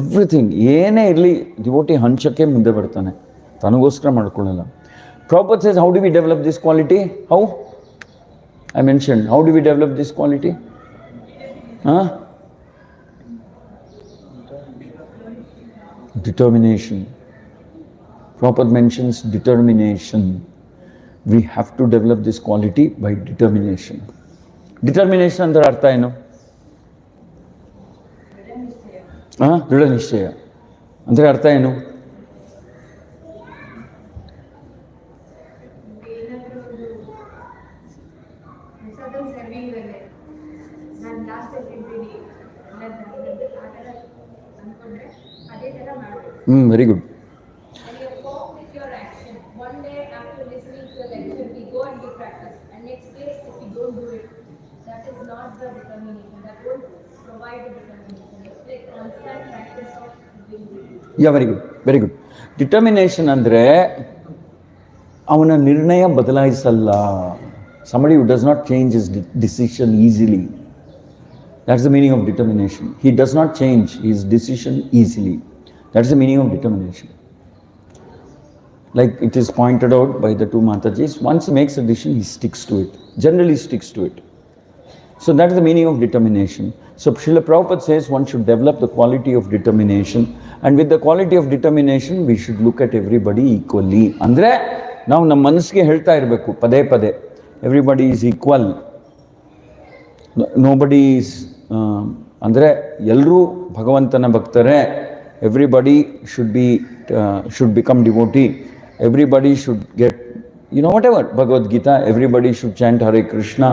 Everything, ಏನೇ ಇರಲಿ devotee ಹಂಚಕ್ಕೆ ಮುಂದೆ ಬರ್ತಾನೆ, ತನಗೋಸ್ಕರ ಮಾಡ್ಕೊಳ್ಳಲ್ಲ. Prabhupada says, how do we develop this quality? How? I mentioned, how do we develop this quality? Determination. Prabhupada mentions determination. We have to develop this quality by determination. Determination ಅಂದ್ರೆ ಅರ್ಥ ಏನು? ದೃಢ ನಿಶ್ಚಯ ಅಂದರೆ ಅರ್ಥ ಏನು? Very good. And you form with your action. One day after listening to a lecture, we go and do practice. And next day, if we don't do it, that is not the determination. That won't provide the determination. It's like constant practice of doing it. Yeah, very good. Determination ಅಂದರೆ ಅವನ ನಿರ್ಣಯ ಬದಲಾಯಿಸಲ್ಲ. Somebody who does not change his decision easily. That's the meaning of determination. He does not change his decision easily. That's the meaning of determination. Like it is pointed out by the two Matajis, once he makes a decision, he sticks to it. Generally sticks to it. So that's the meaning of determination. So Srila Prabhupada says one should develop the quality of determination, and with the quality of determination we should look at everybody equally. Andre ನಾವು ನಮ್ಮ ಮನಸ್ಸಿಗೆ ಹೇಳ್ತಾ ಇರಬೇಕು ಪದೇ ಪದೇ, everybody is equal. Nobody is ಅಂದರೆ ಎಲ್ಲರೂ ಭಗವಂತನ ಭಕ್ತರೇ. Everybody should become devotee. Everybody should get, whatever, Bhagavad Gita, everybody should chant Hare Krishna.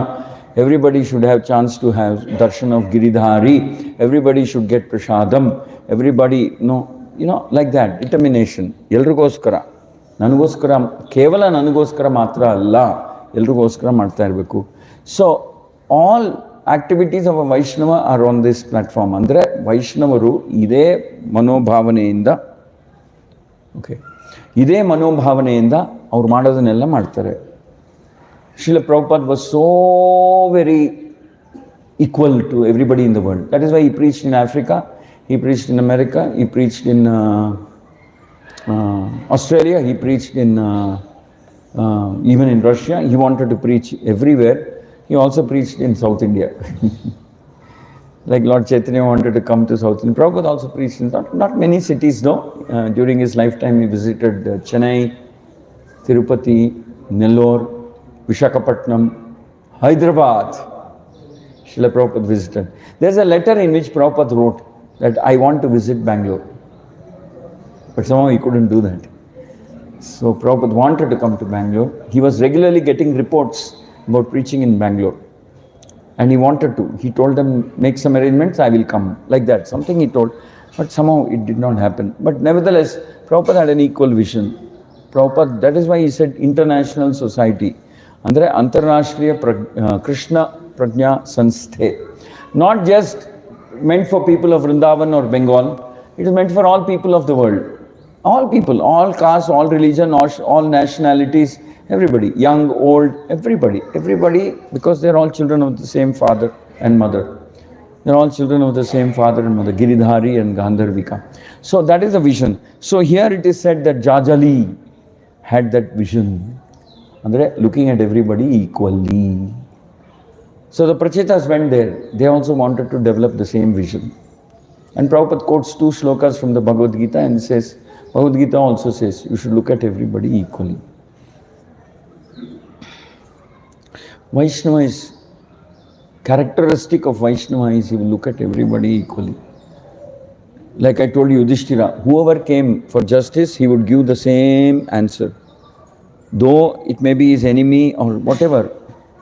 Everybody should have chance to have darshan of Giridhari. Everybody should get prasadam. Everybody, like that, determination. Elrigoskara. Nanagoskara, kevala nanagoskara matra alla. Elrigoskara ಮಾಡ್ತಾ ಇರಬೇಕು. So, all activities of a Vaishnava are on this platform. ಅಂದರೆ ವೈಷ್ಣವರು ಇದೇ ಮನೋಭಾವನೆಯಿಂದ ಅವ್ರು ಮಾಡೋದನ್ನೆಲ್ಲ ಮಾಡ್ತಾರೆ. Srila Prabhupada was so very equal to everybody in the world. That is why he preached in Africa, he preached in America, he preached in Australia, he preached in even in Russia. He wanted to preach everywhere. He also preached in South India. Like Lord Chaitanya wanted to come to South India. Prabhupada also preached in not many cities though. During his lifetime he visited Chennai, Tirupati, Nellore, Visakhapatnam, Hyderabad. Srila Prabhupada visited. There's a letter in which Prabhupada wrote that I want to visit Bangalore. But somehow he couldn't do that. So Prabhupada wanted to come to Bangalore. He was regularly getting reports about preaching in Bangalore. And he wanted to. He told them, make some arrangements, I will come. Like that, something he told. But somehow it did not happen. But nevertheless, Prabhupada had an equal vision. Prabhupada, that is why he said international society. Andre Antarashtriya Krishna Prajna Sansthe. Not just meant for people of Vrindavan or Bengal. It is meant for all people of the world. All people, all castes, all religion, all nationalities, everybody, young, old, everybody, because they're all children of the same father and mother. They're all children of the same father and mother, Giridhari and Gandharvika. So that is the vision. So here it is said that Jajali had that vision. Andre, looking at everybody equally. So the Prachetas went there. They also wanted to develop the same vision. And Prabhupada quotes 2 shlokas from the Bhagavad Gita and says, Bhagavad Gita also says, you should look at everybody equally. Vaishnava is, characteristic of Vaishnava is he will look at everybody equally. Like I told you, Yudhishthira, whoever came for justice, he would give the same answer. Though it may be his enemy or whatever,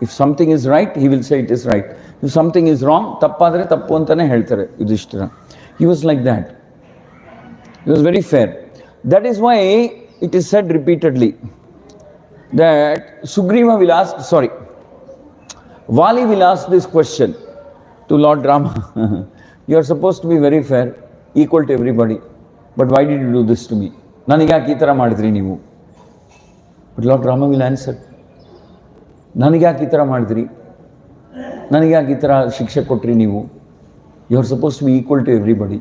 if something is right, he will say it is right. If something is wrong, tappadre tappu antane heltare Yudhishthira. He was like that. He was very fair. That is why it is said repeatedly that Sugriva will ask, Vali will ask this question to Lord Rama. You are supposed to be very fair, equal to everybody. But why did you do this to me? Nanigaki ಈ ಥರ ಮಾಡಿದ್ರಿ ನೀವು? But Lord Rama will answer. ನನಗ್ಯಾಕೆ ಈ ಥರ ಮಾಡಿದ್ರಿ? ನನಗ್ಯಾಕೆ ಈ ಥರ ಶಿಕ್ಷೆ ಕೊಟ್ರಿ ನೀವು? You are supposed to be equal to everybody.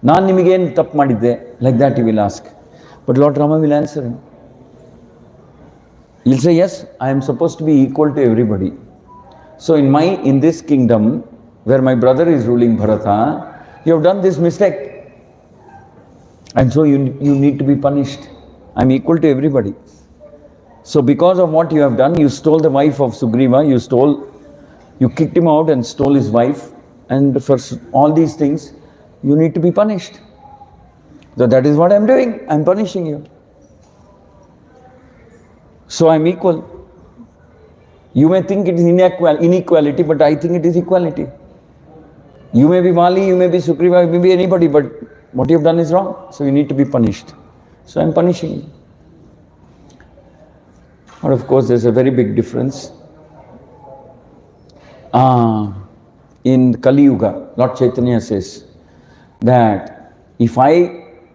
ನಾನು ನಿಮಗೇನು ತಪ್ಪು ಮಾಡಿದ್ದೆ? Like that he will ask. But Lord Rama will answer him. He'll say, yes, I am supposed to be equal to everybody. So in this kingdom, where my brother is ruling Bharata, you have done this mistake. And so you need to be punished. I am equal to everybody. So because of what you have done, you stole the wife of Sugriva, you kicked him out and stole his wife. And for all these things, you need to be punished. So that is what I am doing. I am punishing you. So I am equal. You may think it is inequality, but I think it is equality. You may be Vali, you may be Sugriva, you may be anybody, but what you have done is wrong. So you need to be punished. So I am punishing you. But of course, there's a very big difference. In Kali Yuga, Lord Chaitanya says that if I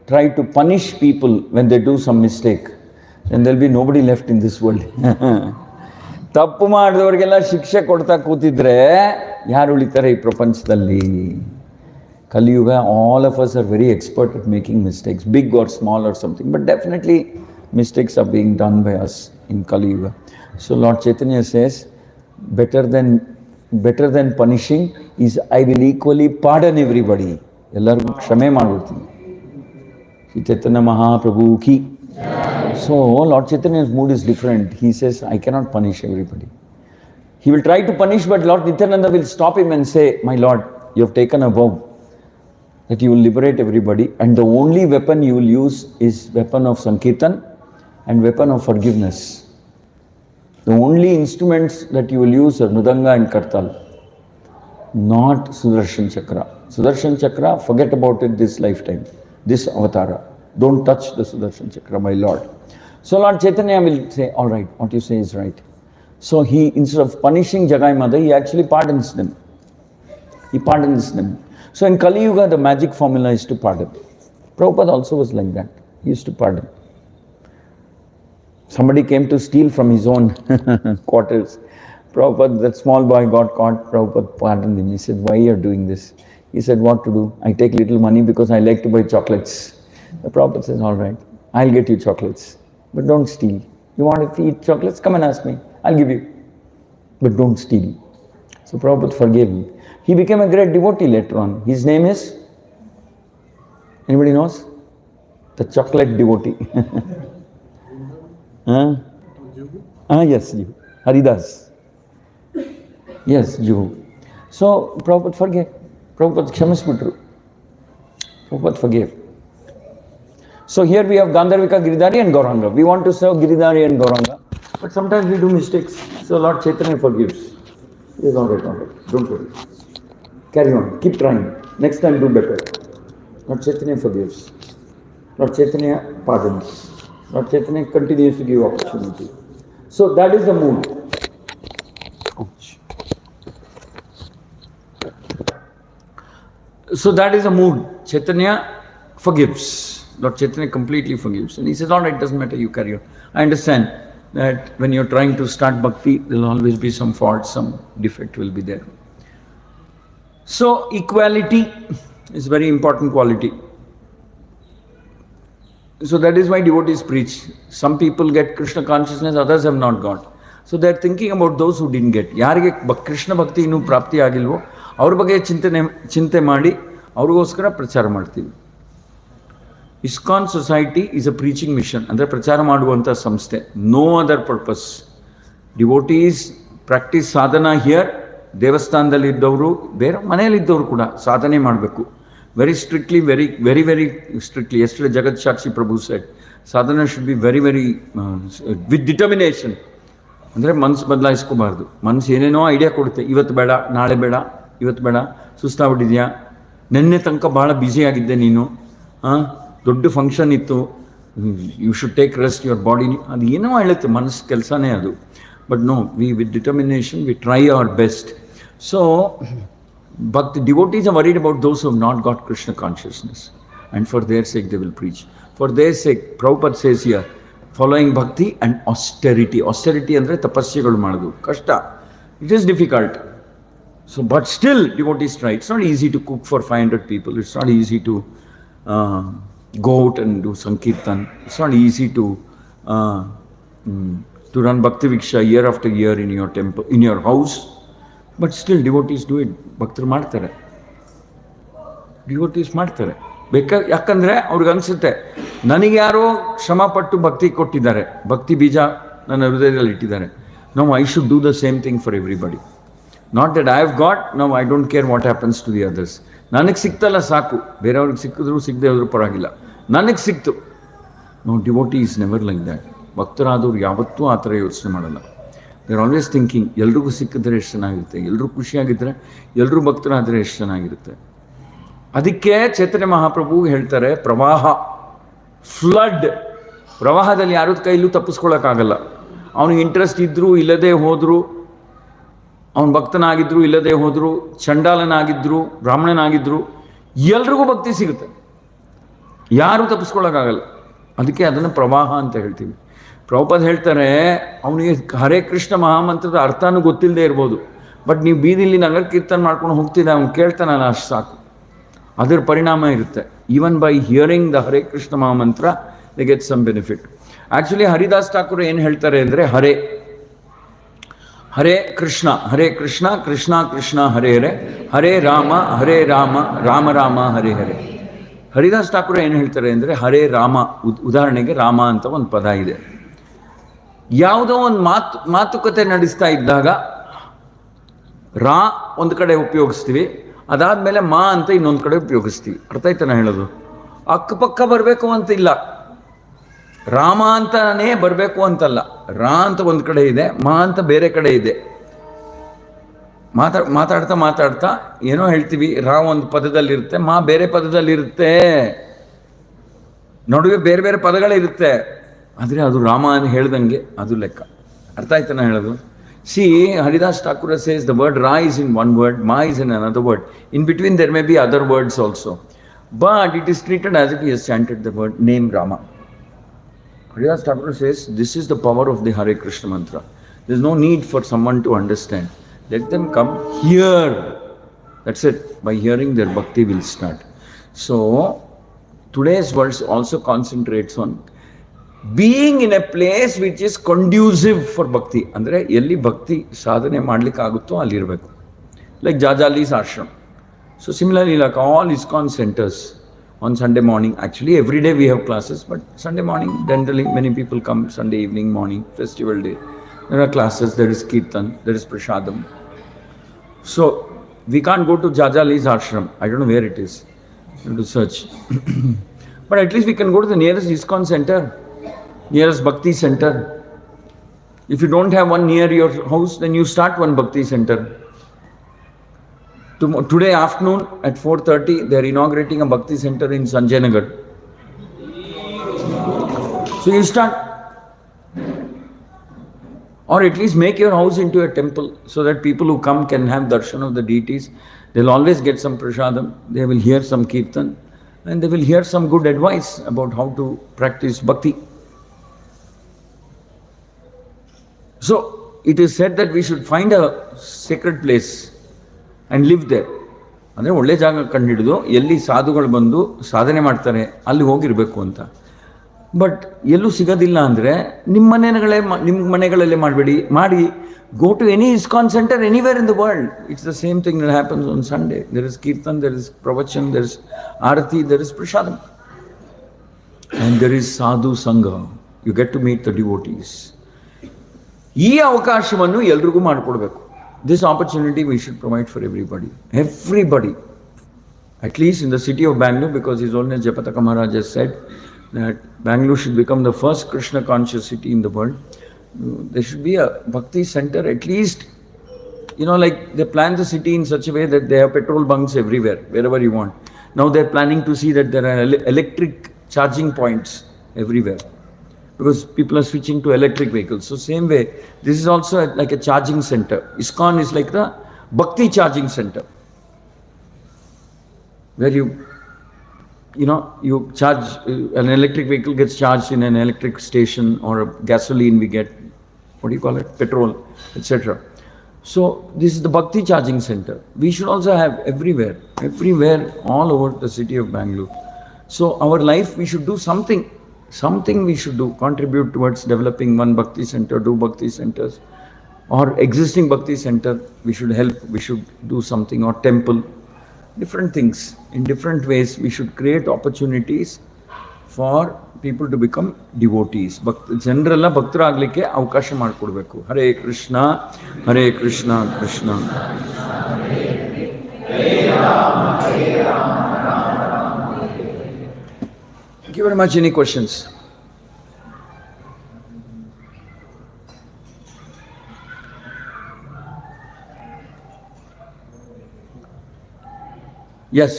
try to punish people when they do some mistake, then there'll be nobody left in this world. ತಪ್ಪು ಮಾಡಿದವ್ರಿಗೆಲ್ಲ ಶಿಕ್ಷೆ ಕೊಡ್ತಾ ಕೂತಿದ್ರೆ ಯಾರು ಉಳಿತಾರೆ ಈ ಪ್ರಪಂಚದಲ್ಲಿ? Kaliyuga, all of us are very expert at making mistakes, big or small or something, but definitely mistakes are being done by us in Kaliyuga. So Lord Chaitanya says, better than punishing is I will equally pardon everybody. ಎಲ್ಲರಿಗೂ ಕ್ಷಮೆ ಮಾಡ್ಬಿಡ್ತೀನಿ. ಶ್ರೀ ಚೈತನ್ಯ ಮಹಾಪ್ರಭು ಕಿ. So Lord Chaitanya's mood is different. He says, I cannot punish everybody. He will try to punish, but Lord Nityananda will stop him and say, my Lord, you have taken a vow that you will liberate everybody, and the only weapon you will use is weapon of Sankirtan and weapon of forgiveness. The only instruments that you will use are Mridanga and Kartal, not Sudarshan Chakra. Sudarshan Chakra, forget about it this lifetime, this avatara. Don't touch the Sudarshan Chakra, my Lord. So Lord Chaitanya will say, all right, what you say is right. So he, instead of punishing Jagai Mother, he actually pardons them. He pardons them. So in Kali Yuga, the magic formula is to pardon. Prabhupada also was like that. He used to pardon. Somebody came to steal from his own quarters. Prabhupada, that small boy got caught. Prabhupada pardoned him. He said, why are you doing this? He said, what to do? I take little money because I like to buy chocolates. The Prabhupada says, all right, I'll get you chocolates, but don't steal. You want to eat chocolates? Come and ask me. I'll give you. But don't steal. So Prabhupada forgave him. He became a great devotee later on. His name is? Anybody knows? The chocolate devotee. Yes, you. Haridas. Yes, you. So Prabhupada forgave. Prabhupada kshamasmutru. Prabhupada forgave. So here we have Gandharvika, Giridhari and Gauranga. We want to serve Giridhari and Gauranga, but sometimes we do mistakes. So Lord Chaitanya forgives. He is all right, don't worry. Carry on, keep trying. Next time do better. Lord Chaitanya forgives. Lord Chaitanya pardons. Lord Chaitanya continues to give opportunity. So that is the mood. Ouch. So that is the mood. Chaitanya forgives. Lord Chaitanya completely forgives. And he says, all right, doesn't matter, you carry on. I understand that when you're trying to start bhakti, there will always be some fault, some defect will be there. So equality is very important quality. So that is why devotees preach. Some people get Krishna consciousness, others have not got. So they're thinking about those who didn't get. ಯಾರಿಗೆ ಕೃಷ್ಣ ಭಕ್ತಿ ಇನ್ನೂ ಪ್ರಾಪ್ತಿ ಆಗಿಲ್ವೋ ಅವ್ರ ಬಗ್ಗೆ ಚಿಂತೆ ಮಾಡಿ ಅವ್ರಿಗೋಸ್ಕರ ಪ್ರಚಾರ ಮಾಡ್ತೀವಿ. Iskcon society is a preaching mission, ಅಂದರೆ ಪ್ರಚಾರ ಮಾಡುವಂಥ ಸಂಸ್ಥೆ. No other purpose. Devotees practice sadhana here. ದೇವಸ್ಥಾನದಲ್ಲಿ ಇದ್ದವರು, ಬೇರೆ ಮನೆಯಲ್ಲಿದ್ದವರು ಕೂಡ ಸಾಧನೆ ಮಾಡಬೇಕು. Very strictly, very strictly. Yesterday Jagat Shakshi Prabhu said, sadhana should be very with determination. ಅಂದರೆ ಮನಸ್ಸು ಬದಲಾಯಿಸ್ಕೋಬಾರ್ದು. ಮನಸ್ಸು ಏನೇನೋ ಐಡಿಯಾ ಕೊಡುತ್ತೆ, ಇವತ್ತು ಬೇಡ, ನಾಳೆ ಬೇಡ, ಇವತ್ತು ಬೇಡ, ಸುಸ್ತಾಗ್ಬಿಟ್ಟಿದ್ಯಾ, ನಿನ್ನೆ ತನಕ ಭಾಳ ಬ್ಯುಸಿಯಾಗಿದ್ದೆ ನೀನು, ದೊಡ್ಡ ಫಂಕ್ಷನ್ ಇತ್ತು, you should take rest your body, ಅದು ಏನೋ ಹೇಳುತ್ತೆ, ಮನಸ್ಸು ಕೆಲಸನೇ ಅದು. But no, with determination we try our best. So but the devotees are worried about those who have not got Krishna consciousness, and for their sake they will preach. For their sake, Prabhupada says here, following bhakti and austerity. Austerity andre tapasyaಗಳು ಮಾಡೋದು ಕಷ್ಟ. It is difficult. So but still devotees try. It's not easy to cook for 500 people. It's not easy to go out and do sankirtan. It's not easy to run bhakti viksha year after year in your temple, in your house. But still devotees do it. ಭಕ್ತರು ಮಾಡ್ತಾರೆ, devotees ಮಾಡ್ತಾರೆ. ಯಾಕಂದರೆ ಅವ್ರಿಗೆ ಅನಿಸುತ್ತೆ, ನನಗೆ ಯಾರೋ ಶ್ರಮಪಟ್ಟು ಭಕ್ತಿ ಕೊಟ್ಟಿದ್ದಾರೆ, ಭಕ್ತಿ ಬೀಜ ನನ್ನ ಹೃದಯದಲ್ಲಿ ಇಟ್ಟಿದ್ದಾರೆ. No, I should do the same thing for everybody. Not that I have got, no I don't care what happens to the others. ನನಗೆ ಸಿಕ್ತಲ್ಲ ಸಾಕು, ಬೇರೆಯವ್ರಿಗೆ ಸಿಕ್ಕಿದ್ರು ಸಿಗದೆ ಹೋದ್ರೂ ಪರವಾಗಿಲ್ಲ, ನನಗೆ ಸಿಕ್ತು. No, devotee is never like that. ಭಕ್ತರಾದವ್ರು ಯಾವತ್ತೂ ಆ ಥರ ಯೋಚನೆ ಮಾಡಲ್ಲ. ದೇ ಆರ್ ಆಲ್ವೇಸ್ ಥಿಂಕಿಂಗ್, ಎಲ್ರಿಗೂ ಸಿಕ್ಕಿದ್ರೆ ಎಷ್ಟು ಚೆನ್ನಾಗಿರುತ್ತೆ, ಎಲ್ಲರೂ ಖುಷಿಯಾಗಿದ್ದರೆ, ಎಲ್ಲರೂ ಭಕ್ತರಾದರೆ ಎಷ್ಟು ಚೆನ್ನಾಗಿರುತ್ತೆ. ಅದಕ್ಕೆ ಚೈತನ್ಯ ಮಹಾಪ್ರಭು ಹೇಳ್ತಾರೆ, ಪ್ರವಾಹ, ಫ್ಲಡ್, ಪ್ರವಾಹದಲ್ಲಿ ಯಾರದ ಕೈಲೂ ತಪ್ಪಿಸ್ಕೊಳ್ಳೋಕ್ಕಾಗಲ್ಲ. ಅವನಿಗೆ ಇಂಟ್ರೆಸ್ಟ್ ಇದ್ದರೂ ಇಲ್ಲದೆ ಹೋದರೂ, ಅವನು ಭಕ್ತನಾಗಿದ್ದರು ಇಲ್ಲದೆ ಹೋದರೂ, ಚಂಡಾಲನಾಗಿದ್ದರು ಬ್ರಾಹ್ಮಣನಾಗಿದ್ದರು, ಎಲ್ರಿಗೂ ಭಕ್ತಿ ಸಿಗುತ್ತೆ, ಯಾರೂ ತಪ್ಪಿಸ್ಕೊಳ್ಳೋಕ್ಕಾಗಲ್ಲ. ಅದಕ್ಕೆ ಅದನ್ನು ಪ್ರವಾಹ ಅಂತ ಹೇಳ್ತೀವಿ. ಪ್ರಭುಪಾದ ಹೇಳ್ತಾರೆ, ಅವನಿಗೆ ಹರೇ ಕೃಷ್ಣ ಮಹಾಮಂತ್ರದ ಅರ್ಥನೂ ಗೊತ್ತಿಲ್ಲದೆ ಇರ್ಬೋದು, ಬಟ್ ನೀವು ಬೀದಿಲಿ ನಗರ ಕೀರ್ತನೆ ಮಾಡ್ಕೊಂಡು ಹೋಗ್ತಿದ್ದೆ, ಅವ್ನು ಕೇಳ್ತಾನಲ್ಲ ಅಷ್ಟು ಸಾಕು, ಅದರ ಪರಿಣಾಮ ಇರುತ್ತೆ. Even by hearing the Hare Krishna mahamantra they get some benefit. Actually Haridas Thakur ಏನು ಹೇಳ್ತಾರೆ ಅಂದರೆ, ಹರೇ ಕೃಷ್ಣ ಕೃಷ್ಣ ಕೃಷ್ಣ ಹರೇ ಹರೇ, ಹರೇ ರಾಮ ರಾಮ ರಾಮ ಹರೇ ಹರೇ. ಹರಿದಾಸ್ ಠಾಕೂರ್ ಏನು ಹೇಳ್ತಾರೆ ಅಂದರೆ, ಹರೇ ರಾಮ, ಉದಾಹರಣೆಗೆ ರಾಮ ಅಂತ ಒಂದು ಪದ ಇದೆ. ಯಾವುದೋ ಒಂದು ಮಾತುಕತೆ ನಡೆಸ್ತಾ ಇದ್ದಾಗ ರಾ ಒಂದು ಕಡೆ ಉಪಯೋಗಿಸ್ತೀವಿ, ಅದಾದಮೇಲೆ ಮಾ ಅಂತ ಇನ್ನೊಂದು ಕಡೆ ಉಪಯೋಗಿಸ್ತೀವಿ. ಅರ್ಥ ಆಯ್ತಾ ನಾ ಹೇಳೋದು? ಅಕ್ಕಪಕ್ಕ ಬರಬೇಕು ಅಂತ ಇಲ್ಲ, ರಾಮ ಅಂತಾನೇ ಬರಬೇಕು ಅಂತಲ್ಲ. ರಾ ಅಂತ ಒಂದು ಕಡೆ ಇದೆ, ಮಾ ಅಂತ ಬೇರೆ ಕಡೆ ಇದೆ. ಮಾತಾಡ್ತಾ ಏನೋ ಹೇಳ್ತೀವಿ, ರಾ ಒಂದು ಪದದಲ್ಲಿರುತ್ತೆ, ಮಾ ಬೇರೆ ಪದದಲ್ಲಿರುತ್ತೆ, ನಡುವೆ ಬೇರೆ ಬೇರೆ ಪದಗಳಿರುತ್ತೆ, ಆದರೆ ಅದು ರಾಮ ಅಂತ ಹೇಳ್ದಂಗೆ ಅದು ಲೆಕ್ಕ. ಅರ್ಥ ಆಯ್ತಾ ನಾ ಹೇಳೋದು? See, Haridas Thakura says the word Ra is in one word, Ma is in another word. In between there may be other words also. But it is treated as if he has chanted the word name Rama. Haridas Thakura says this is the power of the Hare Krishna mantra. There is no need for someone to understand. Let them come here. That's it. By hearing their bhakti will start. So, today's verse also concentrates on being in a place which is conducive for bhakti. ಅಂದರೆ ಎಲ್ಲಿ ಭಕ್ತಿ ಸಾಧನೆ ಮಾಡಲಿಕ್ಕೆ ಆಗುತ್ತೋ ಅಲ್ಲಿರಬೇಕು. Like Jajali's ashram. So similarly like all ISKCON centres on Sunday morning, actually every day we have classes, but Sunday morning generally many people come. Sunday evening, morning, festival day, there are classes, there is kirtan, there is prashadam. So we can't go to Jajali's ashram. I don't know where it is. I have to search. But at least we can go to the nearest Iskcon center, nearest Bhakti center. If you don't have one near your house, then you start one Bhakti center. Today afternoon at 4:30, they are inaugurating a Bhakti center in Sanjay Nagar. So you start. Or at least make your house into a temple so that people who come can have darshan of the deities. They'll always get some prashadam, they will hear some kirtan, and they will hear some good advice about how to practice bhakti. So it is said that we should find a sacred place and live there. ಅಂದರೆ ಒಳ್ಳೆ ಜಾಗ ಕಂಡುಹಿಡಿದು ಎಲ್ಲಿ ಸಾಧುಗಳು ಬಂದು ಸಾಧನೆ ಮಾಡ್ತಾರೆ ಅಲ್ಲಿ ಹೋಗಿರಬೇಕು ಅಂತ. ಬಟ್ ಎಲ್ಲೂ ಸಿಗೋದಿಲ್ಲ ಅಂದರೆ ನಿಮ್ಮ ಮನೆಗಳಲ್ಲೇ ಮಾಡಿ go to any ISKCON centre anywhere in the world. It's the same thing that happens on Sunday. There is kirtan, there is pravachan, there is aarti, there is prasadam, and there is sadhu sangha. You get to meet the devotees. ಈ ಅವಕಾಶವನ್ನು ಎಲ್ರಿಗೂ ಮಾಡಿಕೊಡ್ಬೇಕು. This opportunity we should provide for everybody, at least in the city of Bangalore, because His Holiness Japataka Maharaj has said that Bangalore should become the first Krishna conscious city in the world. There should be a bhakti center, at least, like they plan the city in such a way that they have petrol bunks everywhere, wherever you want. Now they're planning to see that there are electric charging points everywhere, because people are switching to electric vehicles. So same way, this is also like a charging center. Iskcon is like the bhakti charging center, where you charge, an electric vehicle gets charged in an electric station, or a gasoline we get, petrol, etc. So this is the bhakti charging center. We should also have everywhere all over the city of Bangalore. So our life, we should do something we should do, contribute towards developing one bhakti center, do bhakti centers, or existing bhakti center we should help, we should do something, or temple, different things. In different ways we should create opportunities for people to become devotees. ಜನರೆಲ್ಲ ಭಕ್ತರಾಗಲಿಕ್ಕೆ ಅವಕಾಶ ಮಾಡಿಕೊಡ್ಬೇಕು. Hare Krishna Krishna. Thank you very much. Any questions? Yes.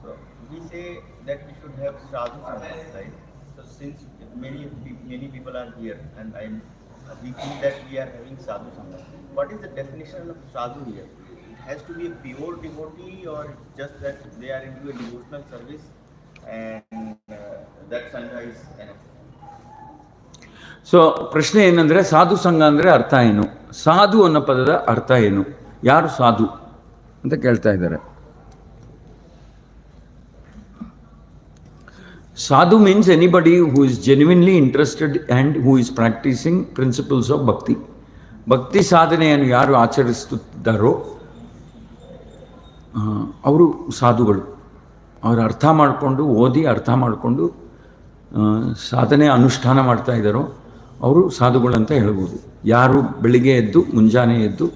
So we say that we should have sadhu sanghas, right? So since many people are here, and we feel that we are having sadhu sanghas. What is the definition of sadhu here? It has to be a pure devotee, or just that they are into a devotional service, and that sangha is enough? So ಪ್ರಶ್ನೆ ಏನಂದರೆ ಸಾಧು ಸಂಘ ಅಂದರೆ ಅರ್ಥ ಏನು, ಸಾಧು ಅನ್ನೋ ಪದದ ಅರ್ಥ ಏನು, ಯಾರು ಸಾಧು ಅಂತ ಕೇಳ್ತಾ ಇದ್ದಾರೆ. Sadhu means anybody who is genuinely interested and who is practicing principles of bhakti. ಭಕ್ತಿ ಸಾಧನೆಯನ್ನು ಯಾರು ಆಚರಿಸುತ್ತಿದ್ದಾರೋ ಅವರು ಸಾಧುಗಳು. ಅವರು ಅರ್ಥ ಮಾಡಿಕೊಂಡು ಓದಿ ಅರ್ಥ ಮಾಡಿಕೊಂಡು ಸಾಧನೆ ಅನುಷ್ಠಾನ ಮಾಡ್ತಾ ಇದ್ದಾರೋ ಅವರು ಸಾಧುಗಳಂತ ಹೇಳ್ಬೋದು. ಯಾರು ಬೆಳಿಗ್ಗೆ ಎದ್ದು ಮುಂಜಾನೆ ಎದ್ದು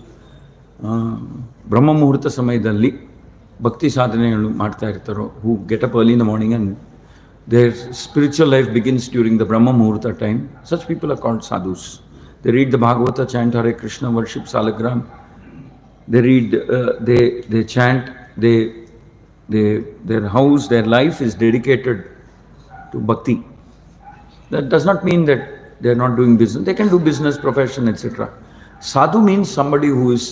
ಬ್ರಹ್ಮ ಮುಹೂರ್ತ ಸಮಯದಲ್ಲಿ ಭಕ್ತಿ ಸಾಧನೆಗಳು ಮಾಡ್ತಾ ಇರ್ತಾರೋ, who get up early in the morning and their spiritual life begins during the Brahma Muhurta time, such people are called sadhus. They read the Bhagavata, chant Hare Krishna, worship Salagram. They read, they chant, their house, their life is dedicated to bhakti. That does not mean that they are not doing business. They can do business, profession, etc. Sadhu means somebody who is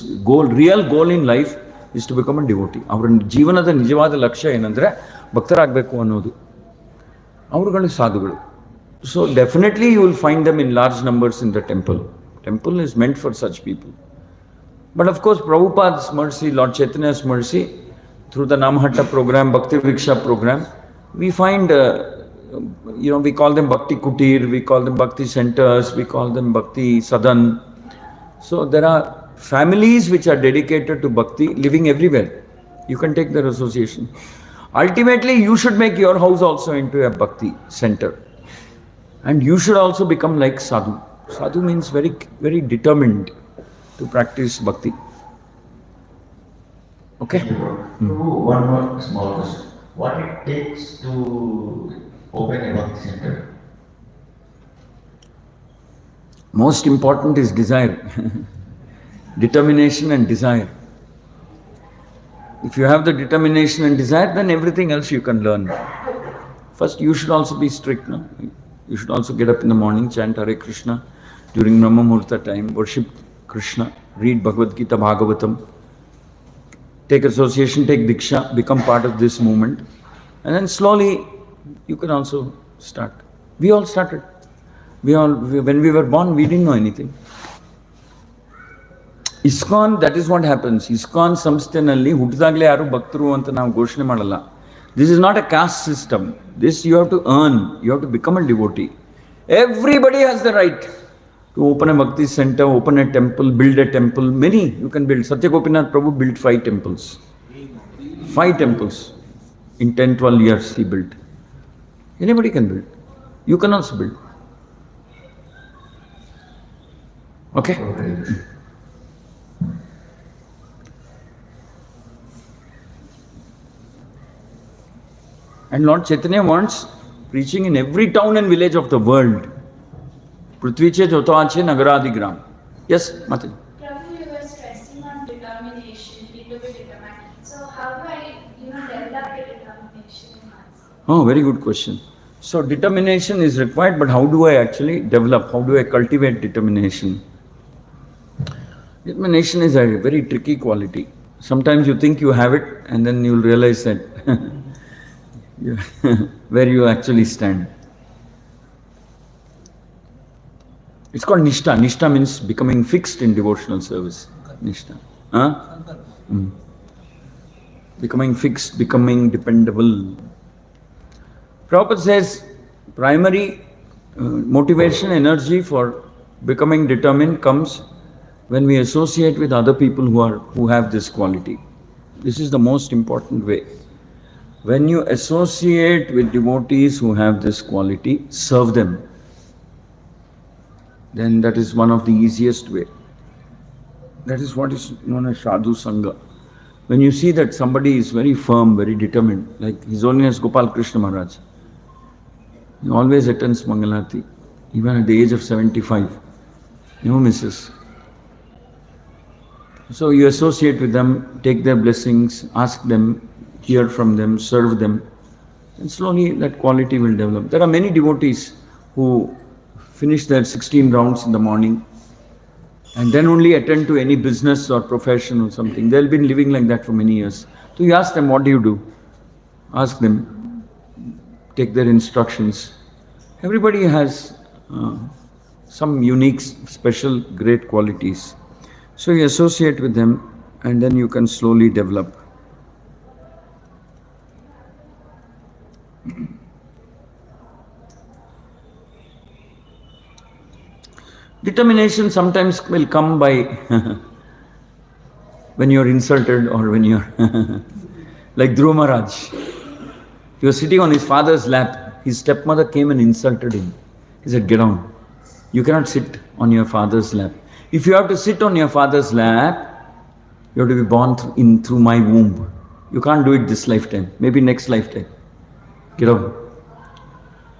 real goal in life is to become a devotee. ಅವರ ಜೀವನದ ನಿಜವಾದ ಲಕ್ಷ್ಯ ಏನಂದರೆ ಭಕ್ತರಾಗಬೇಕು ಅನ್ನೋದು. ಅವರುಗಳು ಸಾಧುಗಳು. So definitely you will find them in large numbers in the temple. Temple is meant for such people. But of course, Prabhupada's mercy, Lord Chaitanya's mercy, through the Namhatta program, Bhakti Vriksha program, we find, we call them Bhakti Kutir, we call them Bhakti Centers, we call them Bhakti Sadan. So there are families which are dedicated to Bhakti living everywhere. You can take their association. Ultimately, you should make your house also into a Bhakti center. And you should also become like Sadhu. Sadhu means very, very determined to practice Bhakti. Okay? One more small question. What it takes to open a Bhakti center? Most important is desire. Determination and desire. If you have the determination and desire, then everything else you can learn. First, you should also be strict. No? You should also get up in the morning, chant Hare Krishna during Brahma Muhurta time, worship Krishna, read Bhagavad Gita, Bhagavatam, take association, take Diksha, become part of this movement. And then slowly, you can also start. We all started. When we were born, we didn't know anything. Iskcon, that is what happens. Iskcon ಸಂಸ್ಥೆನಲ್ಲಿ ಹುಟ್ಟಿದಾಗಲೇ ಯಾರು ಭಕ್ತರು ಅಂತ ನಾವು ಘೋಷಣೆ ಮಾಡಲ್ಲ. This is not a caste system. This you have to earn. You have to become a devotee. Everybody has the right to open a Bhakti center, open a temple, build a temple. Many you can build. Satya Gopinath Prabhu built 5 temples. 5 temples. In 10-12 years he built. Anybody can build. You can also build. Okay? And Lord Chaitanya wants preaching in every town and village of the world. Prithviche Jotache Nagaradigram. Yes, Mataji. Prabhu, you were stressing on determination, people will determine. So how do I, develop the determination in myself? Oh, very good question. So determination is required, but how do I actually develop? How do I cultivate determination? Determination is a very tricky quality. Sometimes you think you have it, and then you'll realize that where you actually stand. It's called Nishtha. Nishtha means becoming fixed in devotional service. Nishtha. Becoming fixed, becoming dependable. Prabhupada says primary motivation, energy for becoming determined comes when we associate with other people who have this quality. This is the most important way. When you associate with devotees who have this quality, serve them. Then that is one of the easiest way. That is what is known as Sadhu Sangha. When you see that somebody is very firm, very determined, like His Holiness Gopal Krishna Maharaj, he always attends Mangalarti, even at the age of 75. No misses. So you associate with them, take their blessings, ask them, hear from them, serve them, and slowly that quality will develop. There are many devotees who finish their 16 rounds in the morning and then only attend to any business or profession or something. They'll been living like that for many years. So you ask them, what do you do? Ask them, take their instructions. Everybody has some unique, special, great qualities. So you associate with them and then you can slowly develop. Determination sometimes will come by when you're insulted or when you're like Dhruva Maharaj. He was sitting on his father's lap. His stepmother came and insulted him. He said, "Get down. You cannot sit on your father's lap. If you have to sit on your father's lap, you have to be born through my womb. You can't do it this lifetime. Maybe next lifetime. Get down."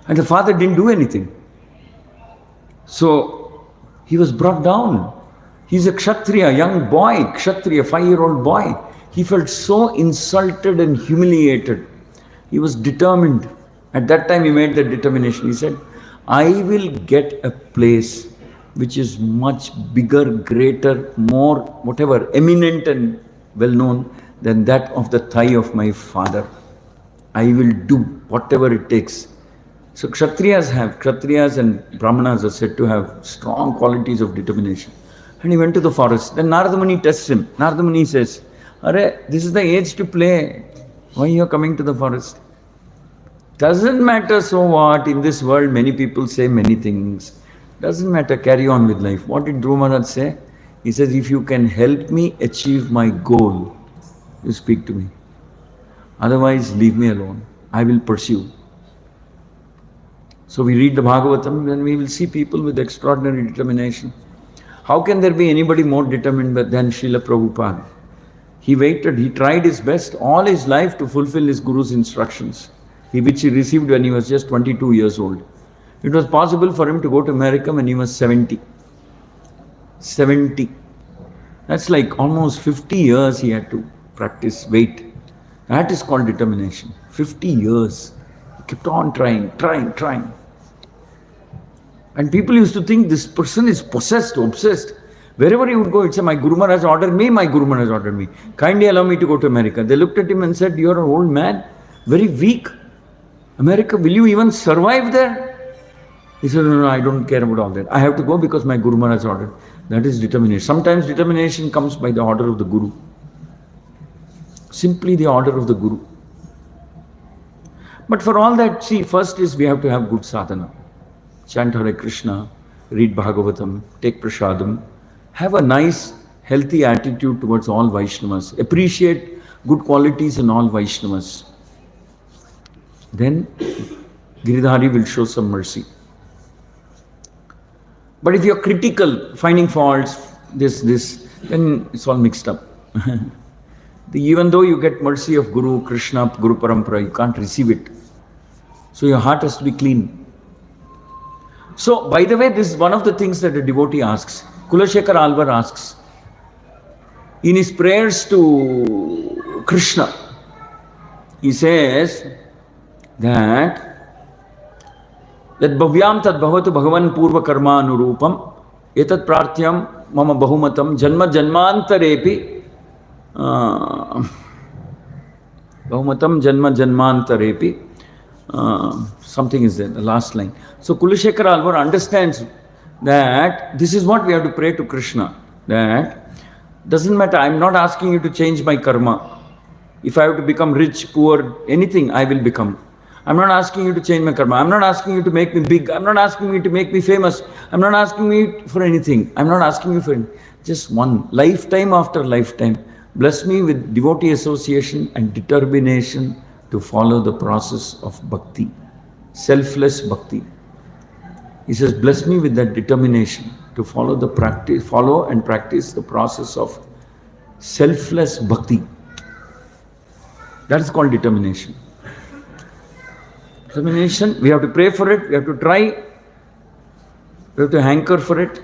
And the father didn't do anything. So he was brought down. He's a Kshatriya, young boy, Kshatriya, 5-year-old boy. He felt so insulted and humiliated. He was determined. At that time he made the determination. He said, "I will get a place which is much bigger, greater, more, whatever, eminent and well-known than that of the thigh of my father. I will do whatever it takes." So Kshatriyas and Brahmanas are said to have strong qualities of determination. And he went to the forest. Then Narada Muni tests him. Narada Muni says, "Are, this is the age to play. Why you are coming to the forest? Doesn't matter, so what? In this world many people say many things. Doesn't matter, carry on with life." What did Dhruva Maharaj say? He says, "If you can help me achieve my goal, you speak to me. Otherwise, leave me alone. I will pursue." So we read the Bhagavatam and we will see people with extraordinary determination. How can there be anybody more determined than Srila Prabhupada? He waited, he tried his best all his life to fulfill his Guru's instructions, which he received when he was just 22 years old. It was possible for him to go to America when he was 70. 70. That's like almost 50 years he had to practice wait. That is called determination. 50 years. He kept on trying. And people used to think this person is possessed, obsessed. Wherever he would go, he'd say, "My Guru Maharaj ordered me, my Guru Maharaj ordered me. Kindly allow me to go to America." They looked at him and said, "You're an old man, very weak. America, will you even survive there?" He said, "No, I don't care about all that. I have to go because my Guru Maharaj ordered." That is determination. Sometimes determination comes by the order of the Guru. Simply the order of the Guru. But for all that, see, first is we have to have good sadhana. Chant Hare Krishna, read Bhagavatam, take Prasadam, have a nice, healthy attitude towards all Vaishnavas, appreciate good qualities in all Vaishnavas. Then Giridhari will show some mercy. But if you're critical, finding faults, this, then it's all mixed up. Even though you get mercy of Guru, Krishna, Guru Parampara, you can't receive it. So your heart has to be clean. So, by the way, this is one of the things that a devotee asks. Kulashekar Alvar asks, in his prayers to Krishna, he says that bhavyam tad bhavatu bhagavan purva karma anurupam etat prarthyam mama bahumatam janma janmantarepi bahumatam janma janmantarepi something is there, the last line. So Kulashekar Alvar understands that this is what we have to pray to Krishna. That doesn't matter, I'm not asking you to change my karma. If I have to become rich, poor, anything, I will become. I'm not asking you to change my karma. I'm not asking you to make me big. I'm not asking you to make me famous. I'm not asking you for anything. I'm not asking you for anything. Just one, lifetime after lifetime. Bless me with devotee association and determination to follow the process of bhakti. Selfless bhakti. He says, bless me with that determination to follow and practice the process of selfless bhakti. That is called determination. Determination, we have to pray for it, we have to try, we have to hanker for it,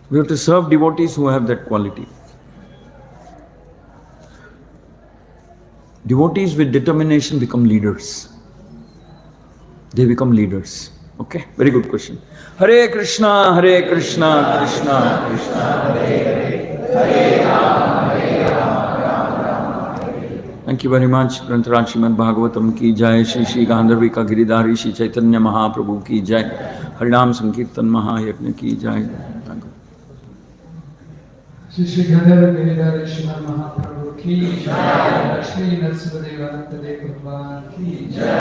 we have to serve devotees who have that quality. Devotees with determination become leaders. They become leaders. Okay, very good question. Hare Krishna, Krishna Krishna, Hare Hare Rama, Rama Hare. Thank you very much. Grantaraj Srimad Bhagavatam ki jai, Shri Gandharvika Giridhari, Shri Chaitanya Mahaprabhu ki jai. हरिनाम संकीर्तन महायज्ञ की जय। श्री श्री गणेश गिरिधर श्रीमन महाप्रभु की जय। लक्ष्मी नरसिंह देवानंद देव भगवान की जय।